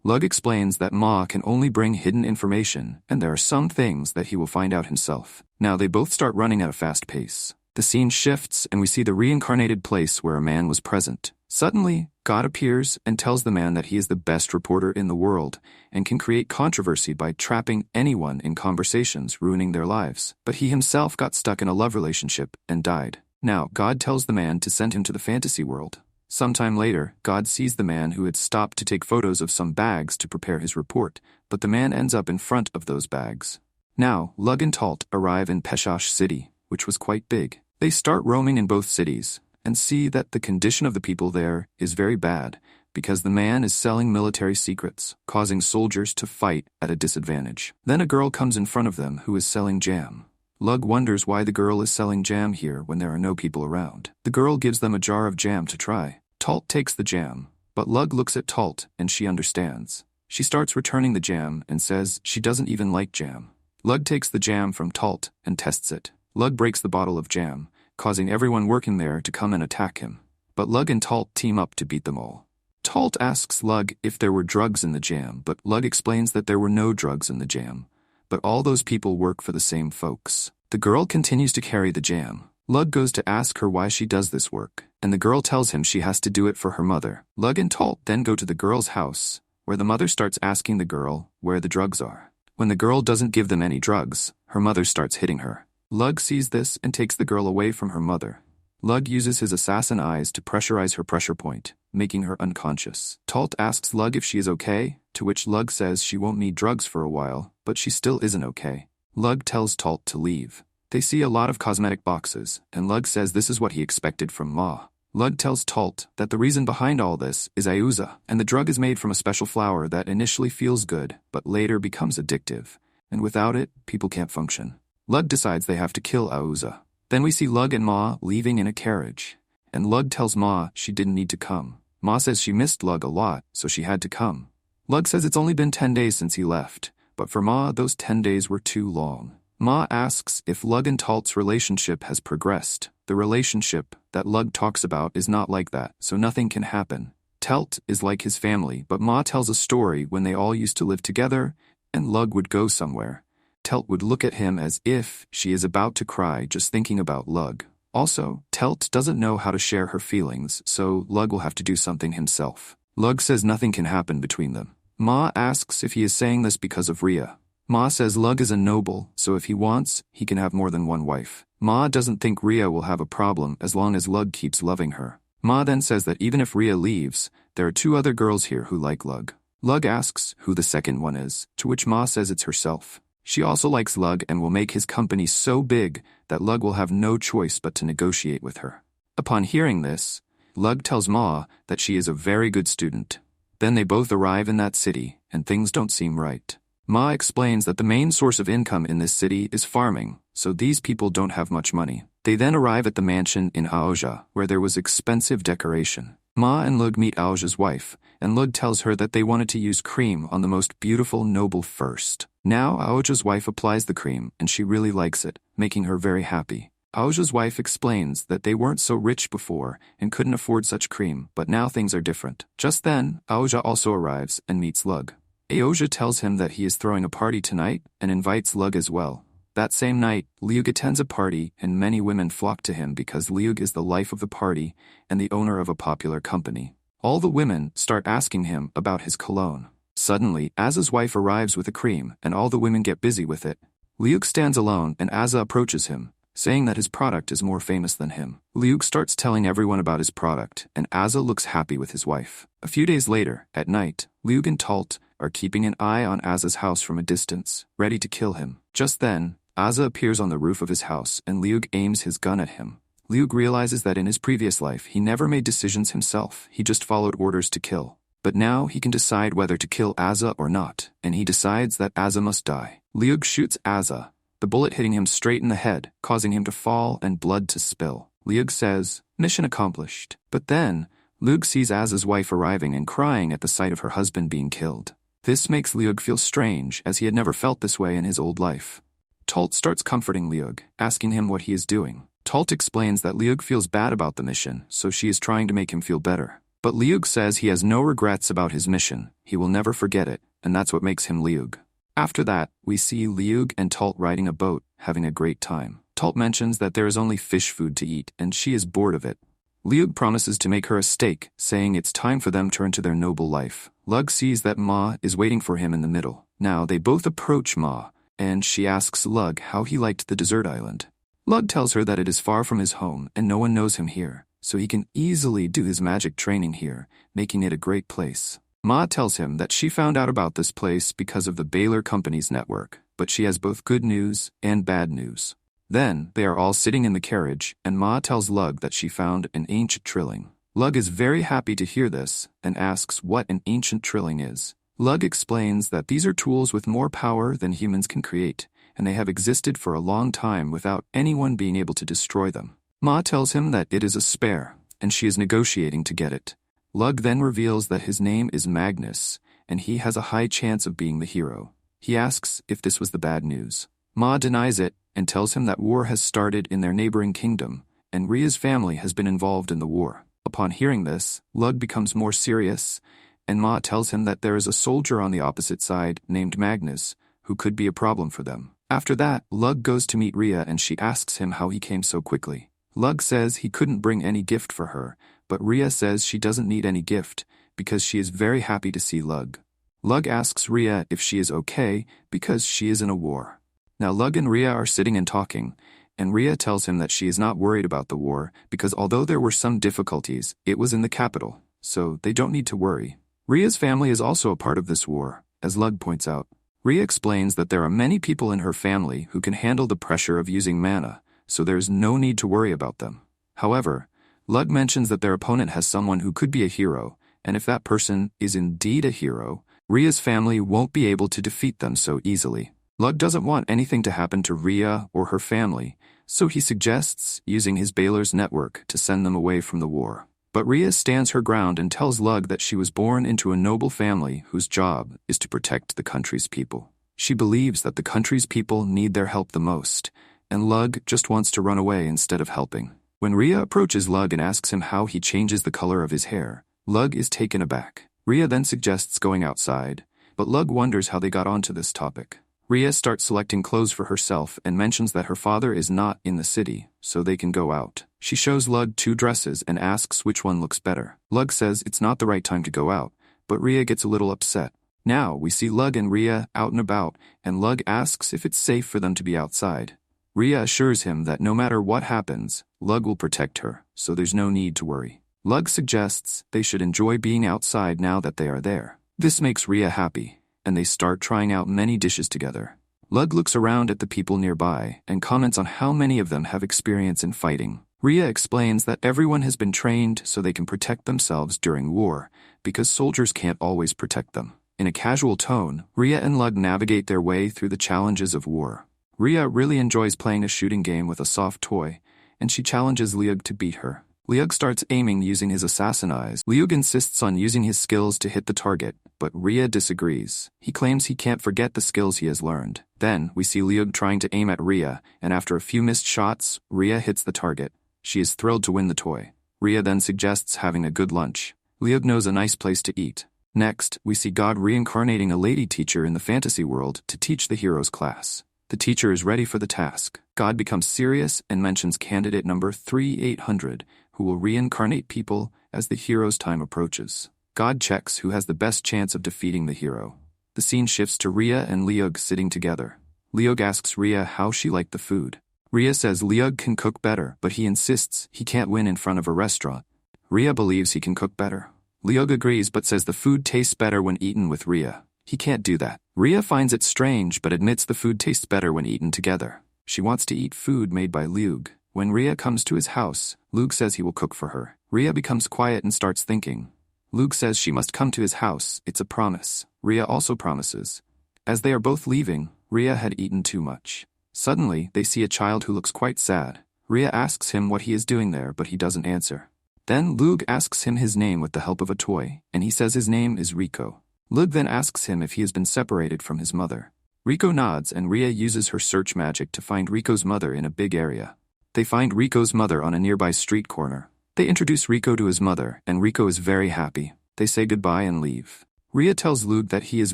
Lug explains that Ma can only bring hidden information, and there are some things that he will find out himself. Now they both start running at a fast pace. The scene shifts, and we see the reincarnated place where a man was present. Suddenly, God appears and tells the man that he is the best reporter in the world and can create controversy by trapping anyone in conversations, ruining their lives. But he himself got stuck in a love relationship and died. Now, God tells the man to send him to the fantasy world. Sometime later, God sees the man who had stopped to take photos of some bags to prepare his report, but the man ends up in front of those bags. Now, Lug and Talt arrive in Peshosh City, which was quite big. They start roaming in both cities, and see that the condition of the people there is very bad, because the man is selling military secrets, causing soldiers to fight at a disadvantage. Then a girl comes in front of them who is selling jam. Lug wonders why the girl is selling jam here when there are no people around. The girl gives them a jar of jam to try. Talt takes the jam, but Lug looks at Talt and she understands. She starts returning the jam and says she doesn't even like jam. Lug takes the jam from Talt and tests it. Lug breaks the bottle of jam, causing everyone working there to come and attack him. but Lug and Talt team up to beat them all. Talt asks Lug if there were drugs in the jam, but Lug explains that there were no drugs in the jam. But all those people work for the same folks. The girl continues to carry the jam. Lug goes to ask her why she does this work, and the girl tells him she has to do it for her mother. Lug and Talt then go to the girl's house, where the mother starts asking the girl where the drugs are. When the girl doesn't give them any drugs, her mother starts hitting her. Lug sees this and takes the girl away from her mother. Lug uses his assassin eyes to pressurize her pressure point, making her unconscious. Talt asks Lug if she is okay, to which Lug says she won't need drugs for a while, but she still isn't okay. Lug tells Talt to leave. They see a lot of cosmetic boxes, and Lug says this is what he expected from Ma. Lug tells Talt that the reason behind all this is Aza, and the drug is made from a special flower that initially feels good, but later becomes addictive, and without it, people can't function. Lug decides they have to kill Aza. Then we see Lug and Ma leaving in a carriage, and Lug tells Ma she didn't need to come. Ma says she missed Lug a lot, so she had to come. Lug says it's only been 10 days since he left, but for Ma, those 10 days were too long. Ma asks if Lug and Talt's relationship has progressed. The relationship that Lug talks about is not like that, so nothing can happen. Talt is like his family, but Ma tells a story when they all used to live together, and Lug would go somewhere. Talt would look at him as if she is about to cry just thinking about Lug. Also, Talt doesn't know how to share her feelings, so Lug will have to do something himself. Lug says nothing can happen between them. Ma asks if he is saying this because of Rhea. Ma says Lug is a noble, so if he wants, he can have more than one wife. Ma doesn't think Rhea will have a problem as long as Lug keeps loving her. Ma then says that even if Rhea leaves, there are 2 other girls here who like Lug. Lug asks who the second one is, to which Ma says it's herself. She also likes Lug and will make his company so big that Lug will have no choice but to negotiate with her. Upon hearing this, Lug tells Ma that she is a very good student. Then they both arrive in that city, and things don't seem right. Ma explains that the main source of income in this city is farming, so these people don't have much money. They then arrive at the mansion in Aoja, where there was expensive decoration. Ma and Lug meet Aoja's wife, and Lug tells her that they wanted to use cream on the most beautiful noble first. Now Aoja's wife applies the cream, and she really likes it, making her very happy. Aoja's wife explains that they weren't so rich before and couldn't afford such cream, but now things are different. Just then, Aoja also arrives and meets Lug. Aoja tells him that he is throwing a party tonight and invites Lug as well. That same night, Liug attends a party and many women flock to him because Liug is the life of the party and the owner of a popular company. All the women start asking him about his cologne. Suddenly, Aza's wife arrives with a cream and all the women get busy with it. Liug stands alone and Aza approaches him, saying that his product is more famous than him. Liug starts telling everyone about his product and Aza looks happy with his wife. A few days later, at night, Liug and Talt are keeping an eye on Aza's house from a distance, ready to kill him. Just then, Aza appears on the roof of his house and Liug aims his gun at him. Liug realizes that in his previous life he never made decisions himself, he just followed orders to kill. But now he can decide whether to kill Aza or not, and he decides that Aza must die. Liug shoots Aza, the bullet hitting him straight in the head, causing him to fall and blood to spill. Liug says, "Mission accomplished." But then, Liug sees Aza's wife arriving and crying at the sight of her husband being killed. This makes Liug feel strange, as he had never felt this way in his old life. Talt starts comforting Liug, asking him what he is doing. Talt explains that Liug feels bad about the mission, so she is trying to make him feel better. But Liug says he has no regrets about his mission, he will never forget it, and that's what makes him Liug. After that, we see Liug and Talt riding a boat, having a great time. Talt mentions that there is only fish food to eat, and she is bored of it. Liug promises to make her a steak, saying it's time for them to return to their noble life. Lug sees that Ma is waiting for him in the middle. Now they both approach Ma, and she asks Lug how he liked the desert island. Lug tells her that it is far from his home and no one knows him here, so he can easily do his magic training here, making it a great place. Ma tells him that she found out about this place because of the Baylor Company's network, but she has both good news and bad news. Then, they are all sitting in the carriage, and Ma tells Lug that she found an ancient trilling. Lug is very happy to hear this, and asks what an ancient trilling is. Lug explains that these are tools with more power than humans can create, and they have existed for a long time without anyone being able to destroy them. Ma tells him that it is a spare, and she is negotiating to get it. Lug then reveals that his name is Magnus, and he has a high chance of being the hero. He asks if this was the bad news. Ma denies it, and tells him that war has started in their neighboring kingdom, and Rhea's family has been involved in the war. Upon hearing this, Lug becomes more serious, and Ma tells him that there is a soldier on the opposite side named Magnus, who could be a problem for them. After that, Lug goes to meet Rhea and she asks him how he came so quickly. Lug says he couldn't bring any gift for her, but Rhea says she doesn't need any gift, because she is very happy to see Lug. Lug asks Rhea if she is okay, because she is in a war. Now Lug and Rhea are sitting and talking, and Rhea tells him that she is not worried about the war, because although there were some difficulties, it was in the capital, so they don't need to worry. Rhea's family is also a part of this war, as Lug points out. Rhea explains that there are many people in her family who can handle the pressure of using mana, so there is no need to worry about them. However, Lug mentions that their opponent has someone who could be a hero, and if that person is indeed a hero, Rhea's family won't be able to defeat them so easily. Lug doesn't want anything to happen to Rhea or her family, so he suggests using his Baylor's network to send them away from the war. But Rhea stands her ground and tells Lug that she was born into a noble family whose job is to protect the country's people. She believes that the country's people need their help the most, and Lug just wants to run away instead of helping. When Rhea approaches Lug and asks him how he changes the color of his hair, Lug is taken aback. Rhea then suggests going outside, but Lug wonders how they got onto this topic. Rhea starts selecting clothes for herself and mentions that her father is not in the city, so they can go out. She shows Lug 2 dresses and asks which one looks better. Lug says it's not the right time to go out, but Rhea gets a little upset. Now we see Lug and Rhea out and about, and Lug asks if it's safe for them to be outside. Rhea assures him that no matter what happens, Lug will protect her, so there's no need to worry. Lug suggests they should enjoy being outside now that they are there. This makes Rhea happy, and they start trying out many dishes together. Lug looks around at the people nearby and comments on how many of them have experience in fighting. Rhea explains that everyone has been trained so they can protect themselves during war, because soldiers can't always protect them. In a casual tone, Rhea and Lug navigate their way through the challenges of war. Rhea really enjoys playing a shooting game with a soft toy, and she challenges Liug to beat her. Liug starts aiming using his Assassinating Aza. Liug insists on using his skills to hit the target, but Rhea disagrees. He claims he can't forget the skills he has learned. Then, we see Liug trying to aim at Rhea, and after a few missed shots, Rhea hits the target. She is thrilled to win the toy. Rhea then suggests having a good lunch. Liug knows a nice place to eat. Next, we see God reincarnating a lady teacher in the fantasy world to teach the heroes class. The teacher is ready for the task. God becomes serious and mentions candidate number 3800, who will reincarnate people as the hero's time approaches. God checks who has the best chance of defeating the hero. The scene shifts to Rhea and Liug sitting together. Liug asks Rhea how she liked the food. Rhea says Liug can cook better, but he insists he can't win in front of a restaurant. Rhea believes he can cook better. Liug agrees but says the food tastes better when eaten with Rhea. He can't do that. Rhea finds it strange but admits the food tastes better when eaten together. She wants to eat food made by Liug. When Rhea comes to his house, Liug says he will cook for her. Rhea becomes quiet and starts thinking. Liug says she must come to his house, it's a promise. Rhea also promises. As they are both leaving, Rhea had eaten too much. Suddenly, they see a child who looks quite sad. Rhea asks him what he is doing there, but he doesn't answer. Then Liug asks him his name with the help of a toy, and he says his name is Rico. Liug then asks him if he has been separated from his mother. Rico nods and Rhea uses her search magic to find Rico's mother in a big area. They find Rico's mother on a nearby street corner. They introduce Rico to his mother, and Rico is very happy. They say goodbye and leave. Rhea tells Liug that he is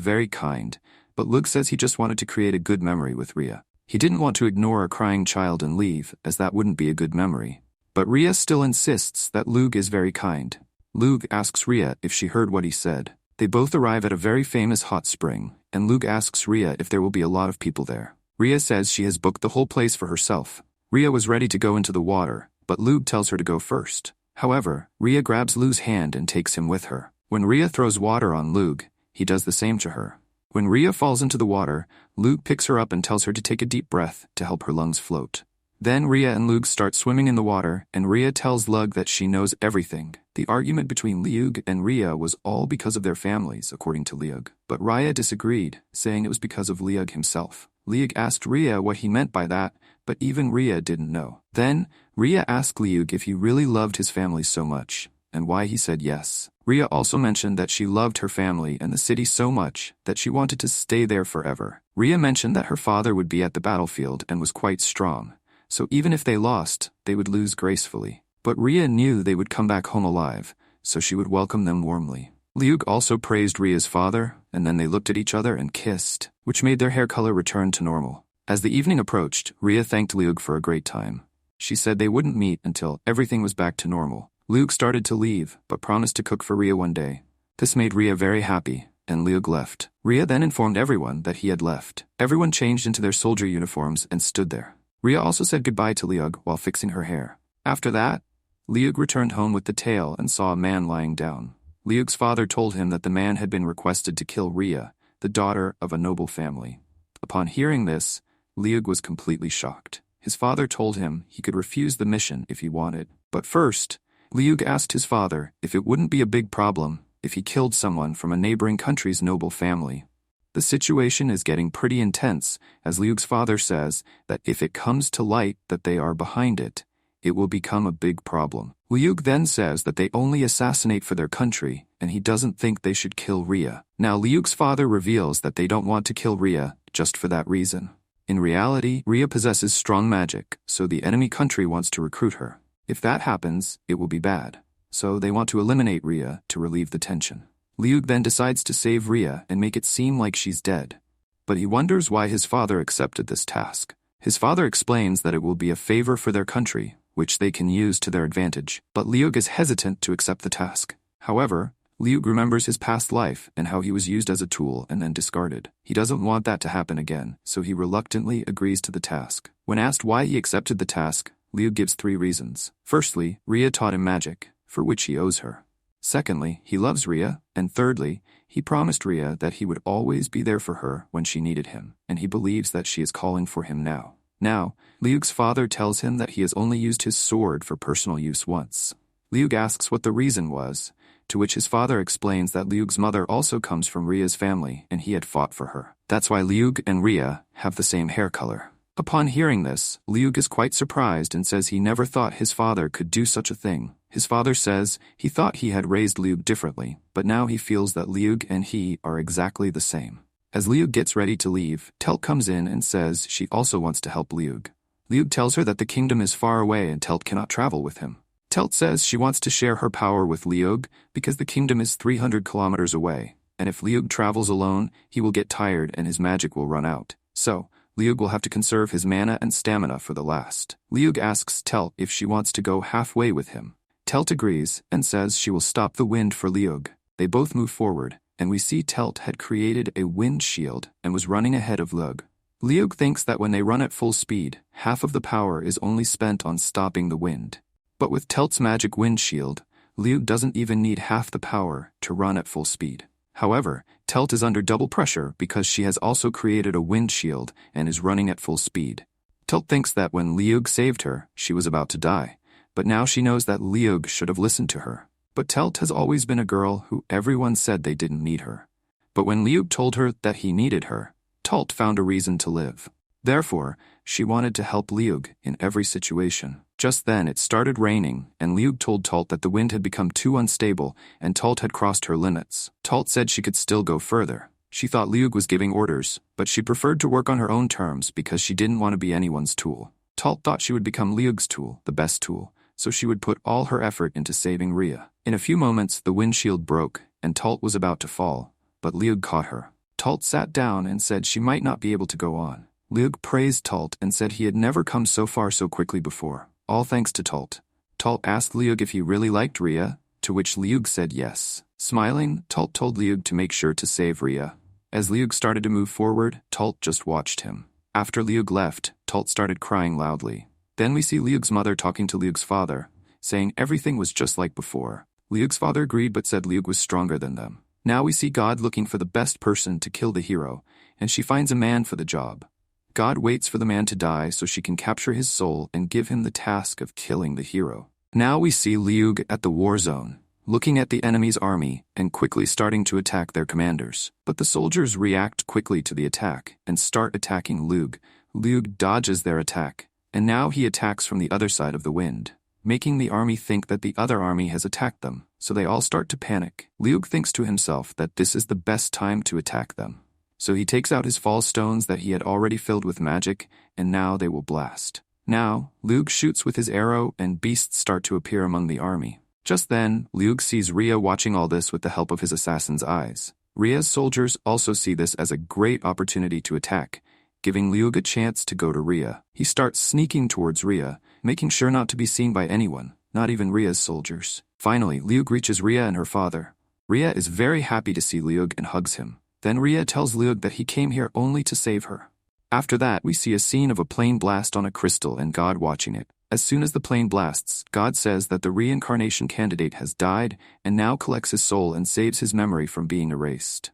very kind, but Liug says he just wanted to create a good memory with Rhea. He didn't want to ignore a crying child and leave, as that wouldn't be a good memory. But Rhea still insists that Liug is very kind. Liug asks Rhea if she heard what he said. They both arrive at a very famous hot spring, and Liug asks Rhea if there will be a lot of people there. Rhea says she has booked the whole place for herself. Rhea was ready to go into the water, but Liug tells her to go first. However, Rhea grabs Liug's hand and takes him with her. When Rhea throws water on Liug, he does the same to her. When Rhea falls into the water, Liug picks her up and tells her to take a deep breath to help her lungs float. Then Rhea and Liug start swimming in the water, and Rhea tells Liug that she knows everything. The argument between Liug and Rhea was all because of their families, according to Liug. But Rhea disagreed, saying it was because of Liug himself. Liug asked Rhea what he meant by that, but even Rhea didn't know. Then, Rhea asked Liug if he really loved his family so much, and why he said yes. Rhea also mentioned that she loved her family and the city so much that she wanted to stay there forever. Rhea mentioned that her father would be at the battlefield and was quite strong, so even if they lost, they would lose gracefully. But Rhea knew they would come back home alive, so she would welcome them warmly. Liug also praised Rhea's father, and then they looked at each other and kissed, which made their hair color return to normal. As the evening approached, Rhea thanked Liug for a great time. She said they wouldn't meet until everything was back to normal. Liug started to leave, but promised to cook for Rhea one day. This made Rhea very happy, and Liug left. Rhea then informed everyone that he had left. Everyone changed into their soldier uniforms and stood there. Rhea also said goodbye to Liug while fixing her hair. After that, Liug returned home with the tail and saw a man lying down. Liug's father told him that the man had been requested to kill Rhea, the daughter of a noble family. Upon hearing this, Liug was completely shocked. His father told him he could refuse the mission if he wanted. But first, Liug asked his father if it wouldn't be a big problem if he killed someone from a neighboring country's noble family. The situation is getting pretty intense, as Liug's father says that if it comes to light that they are behind it, it will become a big problem. Liug then says that they only assassinate for their country, and he doesn't think they should kill Rhea. Now Liug's father reveals that they don't want to kill Rhea just for that reason. In reality, Rhea possesses strong magic, so the enemy country wants to recruit her. If that happens, it will be bad. So they want to eliminate Rhea to relieve the tension. Liug then decides to save Rhea and make it seem like she's dead. But he wonders why his father accepted this task. His father explains that it will be a favor for their country, which they can use to their advantage. But Liug is hesitant to accept the task. However, Liug remembers his past life and how he was used as a tool and then discarded. He doesn't want that to happen again, so he reluctantly agrees to the task. When asked why he accepted the task, Liug gives 3 reasons. Firstly, Rhea taught him magic, for which he owes her. Secondly, he loves Rhea, and thirdly, he promised Rhea that he would always be there for her when she needed him, and he believes that she is calling for him now. Now, Liug's father tells him that he has only used his sword for personal use once. Liug asks what the reason was, to which his father explains that Liug's mother also comes from Rhea's family and he had fought for her. That's why Liug and Rhea have the same hair color. Upon hearing this, Liug is quite surprised and says he never thought his father could do such a thing. His father says he thought he had raised Liug differently, but now he feels that Liug and he are exactly the same. As Liug gets ready to leave, Talt comes in and says she also wants to help Liug. Liug tells her that the kingdom is far away and Talt cannot travel with him. Talt says she wants to share her power with Liug because the kingdom is 300 kilometers away, and if Liug travels alone, he will get tired and his magic will run out. So, Liug will have to conserve his mana and stamina for the last. Liug asks Talt if she wants to go halfway with him. Talt agrees and says she will stop the wind for Liug. They both move forward, and we see Talt had created a wind shield and was running ahead of Liug. Liug thinks that when they run at full speed, half of the power is only spent on stopping the wind. But with Talt's magic wind shield, Liug doesn't even need half the power to run at full speed. However, Talt is under double pressure because she has also created a wind shield and is running at full speed. Talt thinks that when Liug saved her, she was about to die, but now she knows that Liug should have listened to her. But Talt has always been a girl who everyone said they didn't need her. But when Liug told her that he needed her, Talt found a reason to live. Therefore, she wanted to help Liug in every situation. Just then it started raining, and Liug told Talt that the wind had become too unstable and Talt had crossed her limits. Talt said she could still go further. She thought Liug was giving orders, but she preferred to work on her own terms because she didn't want to be anyone's tool. Talt thought she would become Liug's tool, the best tool, so she would put all her effort into saving Rhea. In a few moments, the windshield broke, and Talt was about to fall, but Liug caught her. Talt sat down and said she might not be able to go on. Liug praised Talt and said he had never come so far so quickly before, all thanks to Talt. Talt asked Liug if he really liked Rhea, to which Liug said yes. Smiling, Talt told Liug to make sure to save Rhea. As Liug started to move forward, Talt just watched him. After Liug left, Talt started crying loudly. Then we see Liug's mother talking to Liug's father, saying everything was just like before. Liug's father agreed but said Liug was stronger than them. Now we see God looking for the best person to kill the hero, and she finds a man for the job. God waits for the man to die so she can capture his soul and give him the task of killing the hero. Now we see Liug at the Warzone, looking at the enemy's army and quickly starting to attack their commanders. But the soldiers react quickly to the attack and start attacking Liug. Liug dodges their attack, and now he attacks from the other side of the wind, making the army think that the other army has attacked them, so they all start to panic. Liug thinks to himself that this is the best time to attack them. So he takes out his fall stones that he had already filled with magic, and now they will blast. Now, Liug shoots with his arrow and beasts start to appear among the army. Just then, Liug sees Rhea watching all this with the help of his assassin's eyes. Rhea's soldiers also see this as a great opportunity to attack, giving Liug a chance to go to Rhea. He starts sneaking towards Rhea, making sure not to be seen by anyone, not even Rhea's soldiers. Finally, Liug reaches Rhea and her father. Rhea is very happy to see Liug and hugs him. Then Rhea tells Liug that he came here only to save her. After that, we see a scene of a plane blast on a crystal and God watching it. As soon as the plane blasts, God says that the reincarnation candidate has died and now collects his soul and saves his memory from being erased.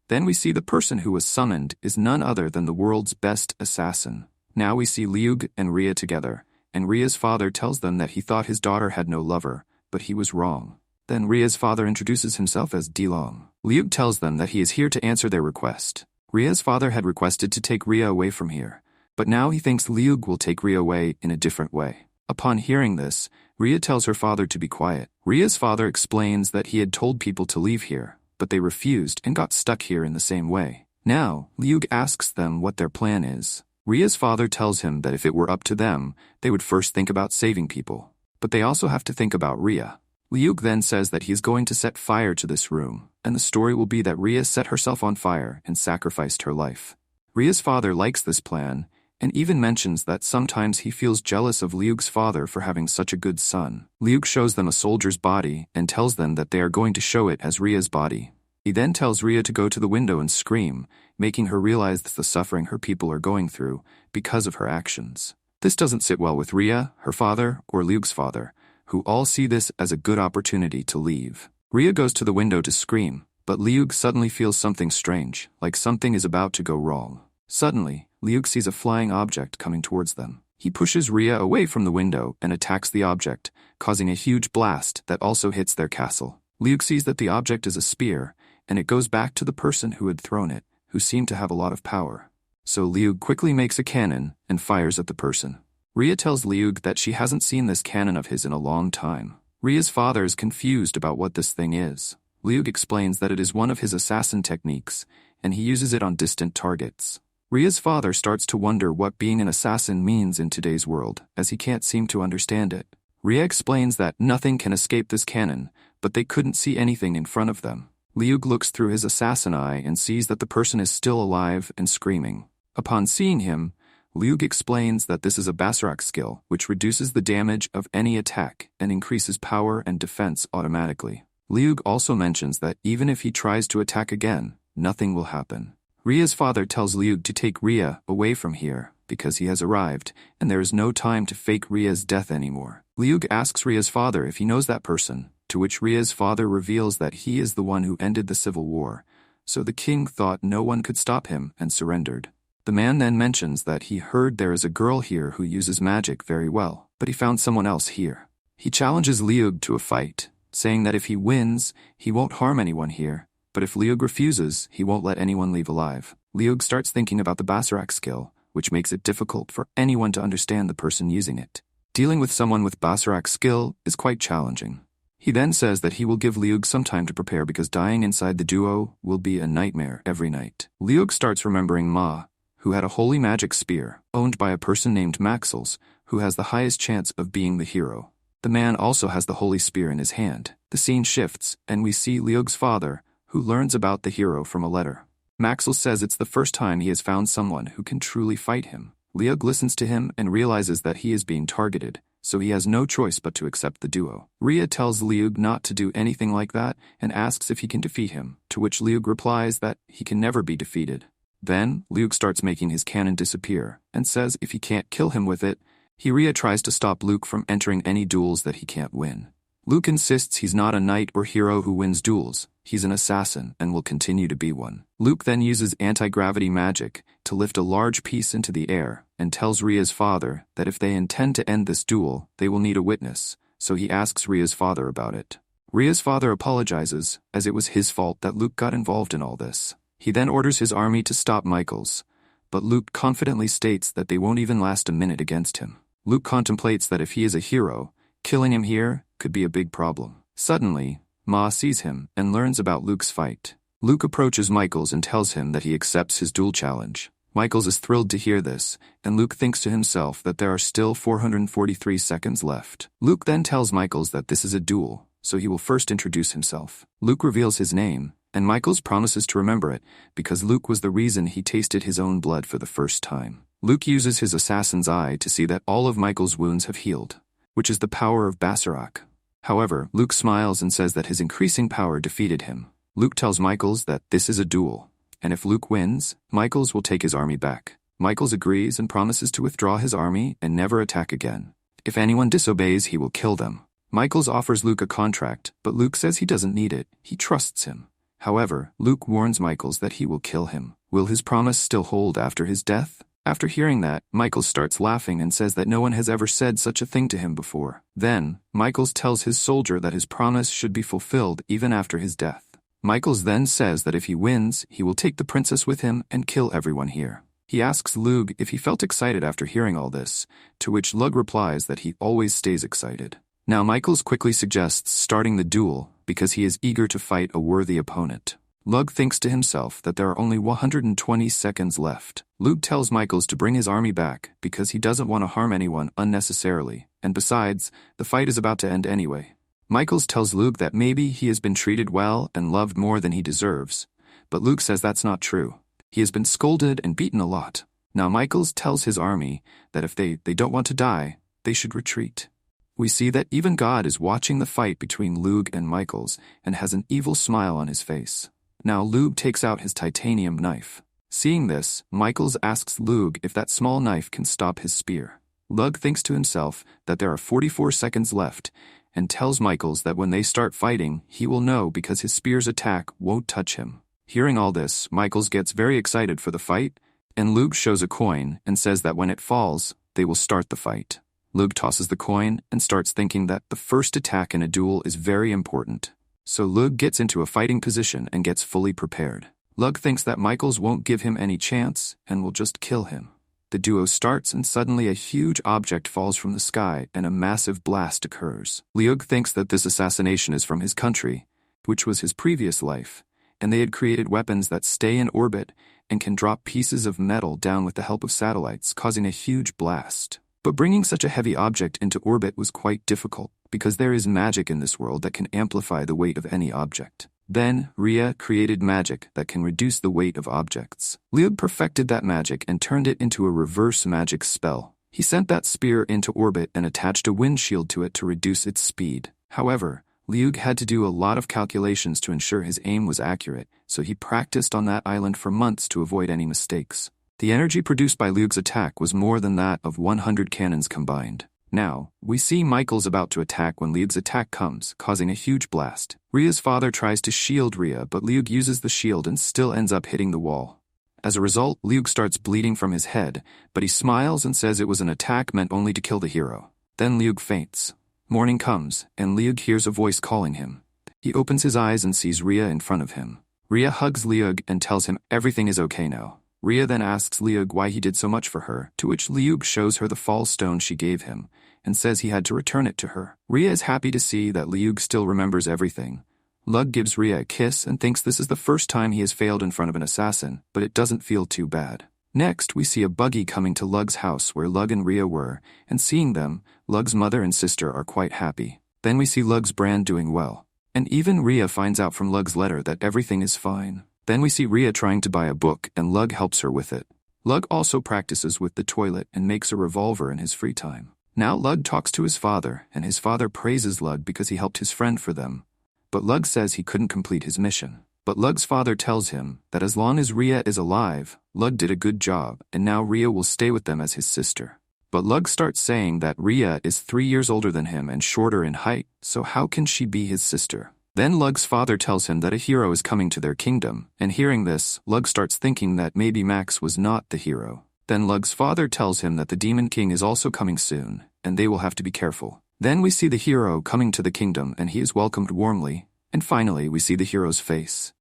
Then we see the person who was summoned is none other than the world's best assassin. Now we see Liug and Rhea together, and Rhea's father tells them that he thought his daughter had no lover, but he was wrong. Then Rhea's father introduces himself as Dilong. Liug tells them that he is here to answer their request. Rhea's father had requested to take Rhea away from here, but now he thinks Liug will take Rhea away in a different way. Upon hearing this, Rhea tells her father to be quiet. Rhea's father explains that he had told people to leave here, but they refused and got stuck here in the same way. Now, Liug asks them what their plan is. Rhea's father tells him that if it were up to them, they would first think about saving people, but they also have to think about Rhea. Liug then says that he is going to set fire to this room, and the story will be that Rhea set herself on fire and sacrificed her life. Rhea's father likes this plan, and even mentions that sometimes he feels jealous of Liug's father for having such a good son. Liug shows them a soldier's body and tells them that they are going to show it as Rhea's body. He then tells Rhea to go to the window and scream, making her realize the suffering her people are going through because of her actions. This doesn't sit well with Rhea, her father, or Liug's father, who all see this as a good opportunity to leave. Rhea goes to the window to scream, but Liug suddenly feels something strange, like something is about to go wrong. Suddenly, Liug sees a flying object coming towards them. He pushes Rhea away from the window and attacks the object, causing a huge blast that also hits their castle. Liug sees that the object is a spear, and it goes back to the person who had thrown it, who seemed to have a lot of power. So Liug quickly makes a cannon and fires at the person. Rhea tells Liug that she hasn't seen this cannon of his in a long time. Rhea's father is confused about what this thing is. Liug explains that it is one of his assassin techniques, and he uses it on distant targets. Rhea's father starts to wonder what being an assassin means in today's world, as he can't seem to understand it. Rhea explains that nothing can escape this cannon, but they couldn't see anything in front of them. Liug looks through his assassin eye and sees that the person is still alive and screaming. Upon seeing him, Liug explains that this is a Basrak skill, which reduces the damage of any attack and increases power and defense automatically. Liug also mentions that even if he tries to attack again, nothing will happen. Rhea's father tells Liug to take Rhea away from here because he has arrived and there is no time to fake Rhea's death anymore. Liug asks Rhea's father if he knows that person, to which Rhea's father reveals that he is the one who ended the civil war, so the king thought no one could stop him and surrendered. The man then mentions that he heard there is a girl here who uses magic very well, but he found someone else here. He challenges Liug to a fight, saying that if he wins, he won't harm anyone here, but if Liug refuses, he won't let anyone leave alive. Liug starts thinking about the Basrak skill, which makes it difficult for anyone to understand the person using it. Dealing with someone with Basrak skill is quite challenging. He then says that he will give Liug some time to prepare because dying inside the duo will be a nightmare every night. Liug starts remembering Ma, who had a holy magic spear, owned by a person named Maxels, who has the highest chance of being the hero. The man also has the holy spear in his hand. The scene shifts, and we see Liug's father, who learns about the hero from a letter. Maxels says it's the first time he has found someone who can truly fight him. Liug listens to him and realizes that he is being targeted, so he has no choice but to accept the duo. Rhea tells Liug not to do anything like that and asks if he can defeat him, to which Liug replies that he can never be defeated. Then, Liug starts making his cannon disappear, and says if he can't kill him with it, Rhea tries to stop Luke from entering any duels that he can't win. Luke insists he's not a knight or hero who wins duels, he's an assassin and will continue to be one. Luke then uses anti-gravity magic to lift a large piece into the air, and tells Rhea's father that if they intend to end this duel, they will need a witness, so he asks Rhea's father about it. Rhea's father apologizes, as it was his fault that Luke got involved in all this. He then orders his army to stop Michaels, but Luke confidently states that they won't even last a minute against him. Luke contemplates that if he is a hero, killing him here could be a big problem. Suddenly, Ma sees him and learns about Luke's fight. Luke approaches Michaels and tells him that he accepts his duel challenge. Michaels is thrilled to hear this, and Luke thinks to himself that there are still 443 seconds left. Luke then tells Michaels that this is a duel, so he will first introduce himself. Luke reveals his name, and Michaels promises to remember it, because Luke was the reason he tasted his own blood for the first time. Luke uses his assassin's eye to see that all of Michaels' wounds have healed, which is the power of Bassarak. However, Luke smiles and says that his increasing power defeated him. Luke tells Michaels that this is a duel, and if Luke wins, Michaels will take his army back. Michaels agrees and promises to withdraw his army and never attack again. If anyone disobeys, he will kill them. Michaels offers Luke a contract, but Luke says he doesn't need it. He trusts him. However, Luke warns Michaels that he will kill him. Will his promise still hold after his death? After hearing that, Michaels starts laughing and says that no one has ever said such a thing to him before. Then, Michaels tells his soldier that his promise should be fulfilled even after his death. Michaels then says that if he wins, he will take the princess with him and kill everyone here. He asks Lug if he felt excited after hearing all this, to which Lug replies that he always stays excited. Now Michaels quickly suggests starting the duel because he is eager to fight a worthy opponent. Lug thinks to himself that there are only 120 seconds left. Lug tells Michaels to bring his army back because he doesn't want to harm anyone unnecessarily, and besides, the fight is about to end anyway. Michaels tells Lug that maybe he has been treated well and loved more than he deserves, but Lug says that's not true. He has been scolded and beaten a lot. Now Michaels tells his army that if they don't want to die, they should retreat. We see that even God is watching the fight between Lug and Michaels and has an evil smile on his face. Now Lug takes out his titanium knife. Seeing this, Michaels asks Lug if that small knife can stop his spear. Lug thinks to himself that there are 44 seconds left and tells Michaels that when they start fighting, he will know because his spear's attack won't touch him. Hearing all this, Michaels gets very excited for the fight, and Lug shows a coin and says that when it falls, they will start the fight. Lug tosses the coin and starts thinking that the first attack in a duel is very important. So Lug gets into a fighting position and gets fully prepared. Lug thinks that Michaels won't give him any chance and will just kill him. The duo starts and suddenly a huge object falls from the sky and a massive blast occurs. Lug thinks that this assassination is from his country, which was his previous life, and they had created weapons that stay in orbit and can drop pieces of metal down with the help of satellites, causing a huge blast. But bringing such a heavy object into orbit was quite difficult, because there is magic in this world that can amplify the weight of any object. Then, Rhea created magic that can reduce the weight of objects. Lug perfected that magic and turned it into a reverse magic spell. He sent that spear into orbit and attached a windshield to it to reduce its speed. However, Lug had to do a lot of calculations to ensure his aim was accurate, so he practiced on that island for months to avoid any mistakes. The energy produced by Lug's attack was more than that of 100 cannons combined. Now, we see Michaels about to attack when Lug's attack comes, causing a huge blast. Rhea's father tries to shield Rhea, but Lug uses the shield and still ends up hitting the wall. As a result, Lug starts bleeding from his head, but he smiles and says it was an attack meant only to kill the hero. Then Lug faints. Morning comes, and Lug hears a voice calling him. He opens his eyes and sees Rhea in front of him. Rhea hugs Lug and tells him everything is okay now. Rhea then asks Lug why he did so much for her, to which Lug shows her the fall stone she gave him, and says he had to return it to her. Rhea is happy to see that Lug still remembers everything. Lug gives Rhea a kiss and thinks this is the first time he has failed in front of an assassin, but it doesn't feel too bad. Next, we see a buggy coming to Lug's house where Lug and Rhea were, and seeing them, Lug's mother and sister are quite happy. Then we see Lug's brand doing well. And even Rhea finds out from Lug's letter that everything is fine. Then we see Rhea trying to buy a book and Lug helps her with it. Lug also practices with the toilet and makes a revolver in his free time. Now Lug talks to his father, and his father praises Lug because he helped his friend for them. But Lug says he couldn't complete his mission. But Lug's father tells him that as long as Rhea is alive, Lug did a good job, and now Rhea will stay with them as his sister. But Lug starts saying that Rhea is 3 years older than him and shorter in height, so how can she be his sister? Then Lug's father tells him that a hero is coming to their kingdom, and hearing this, Lug starts thinking that maybe Max was not the hero. Then Lug's father tells him that the Demon King is also coming soon, and they will have to be careful. Then we see the hero coming to the kingdom and he is welcomed warmly, and finally we see the hero's face.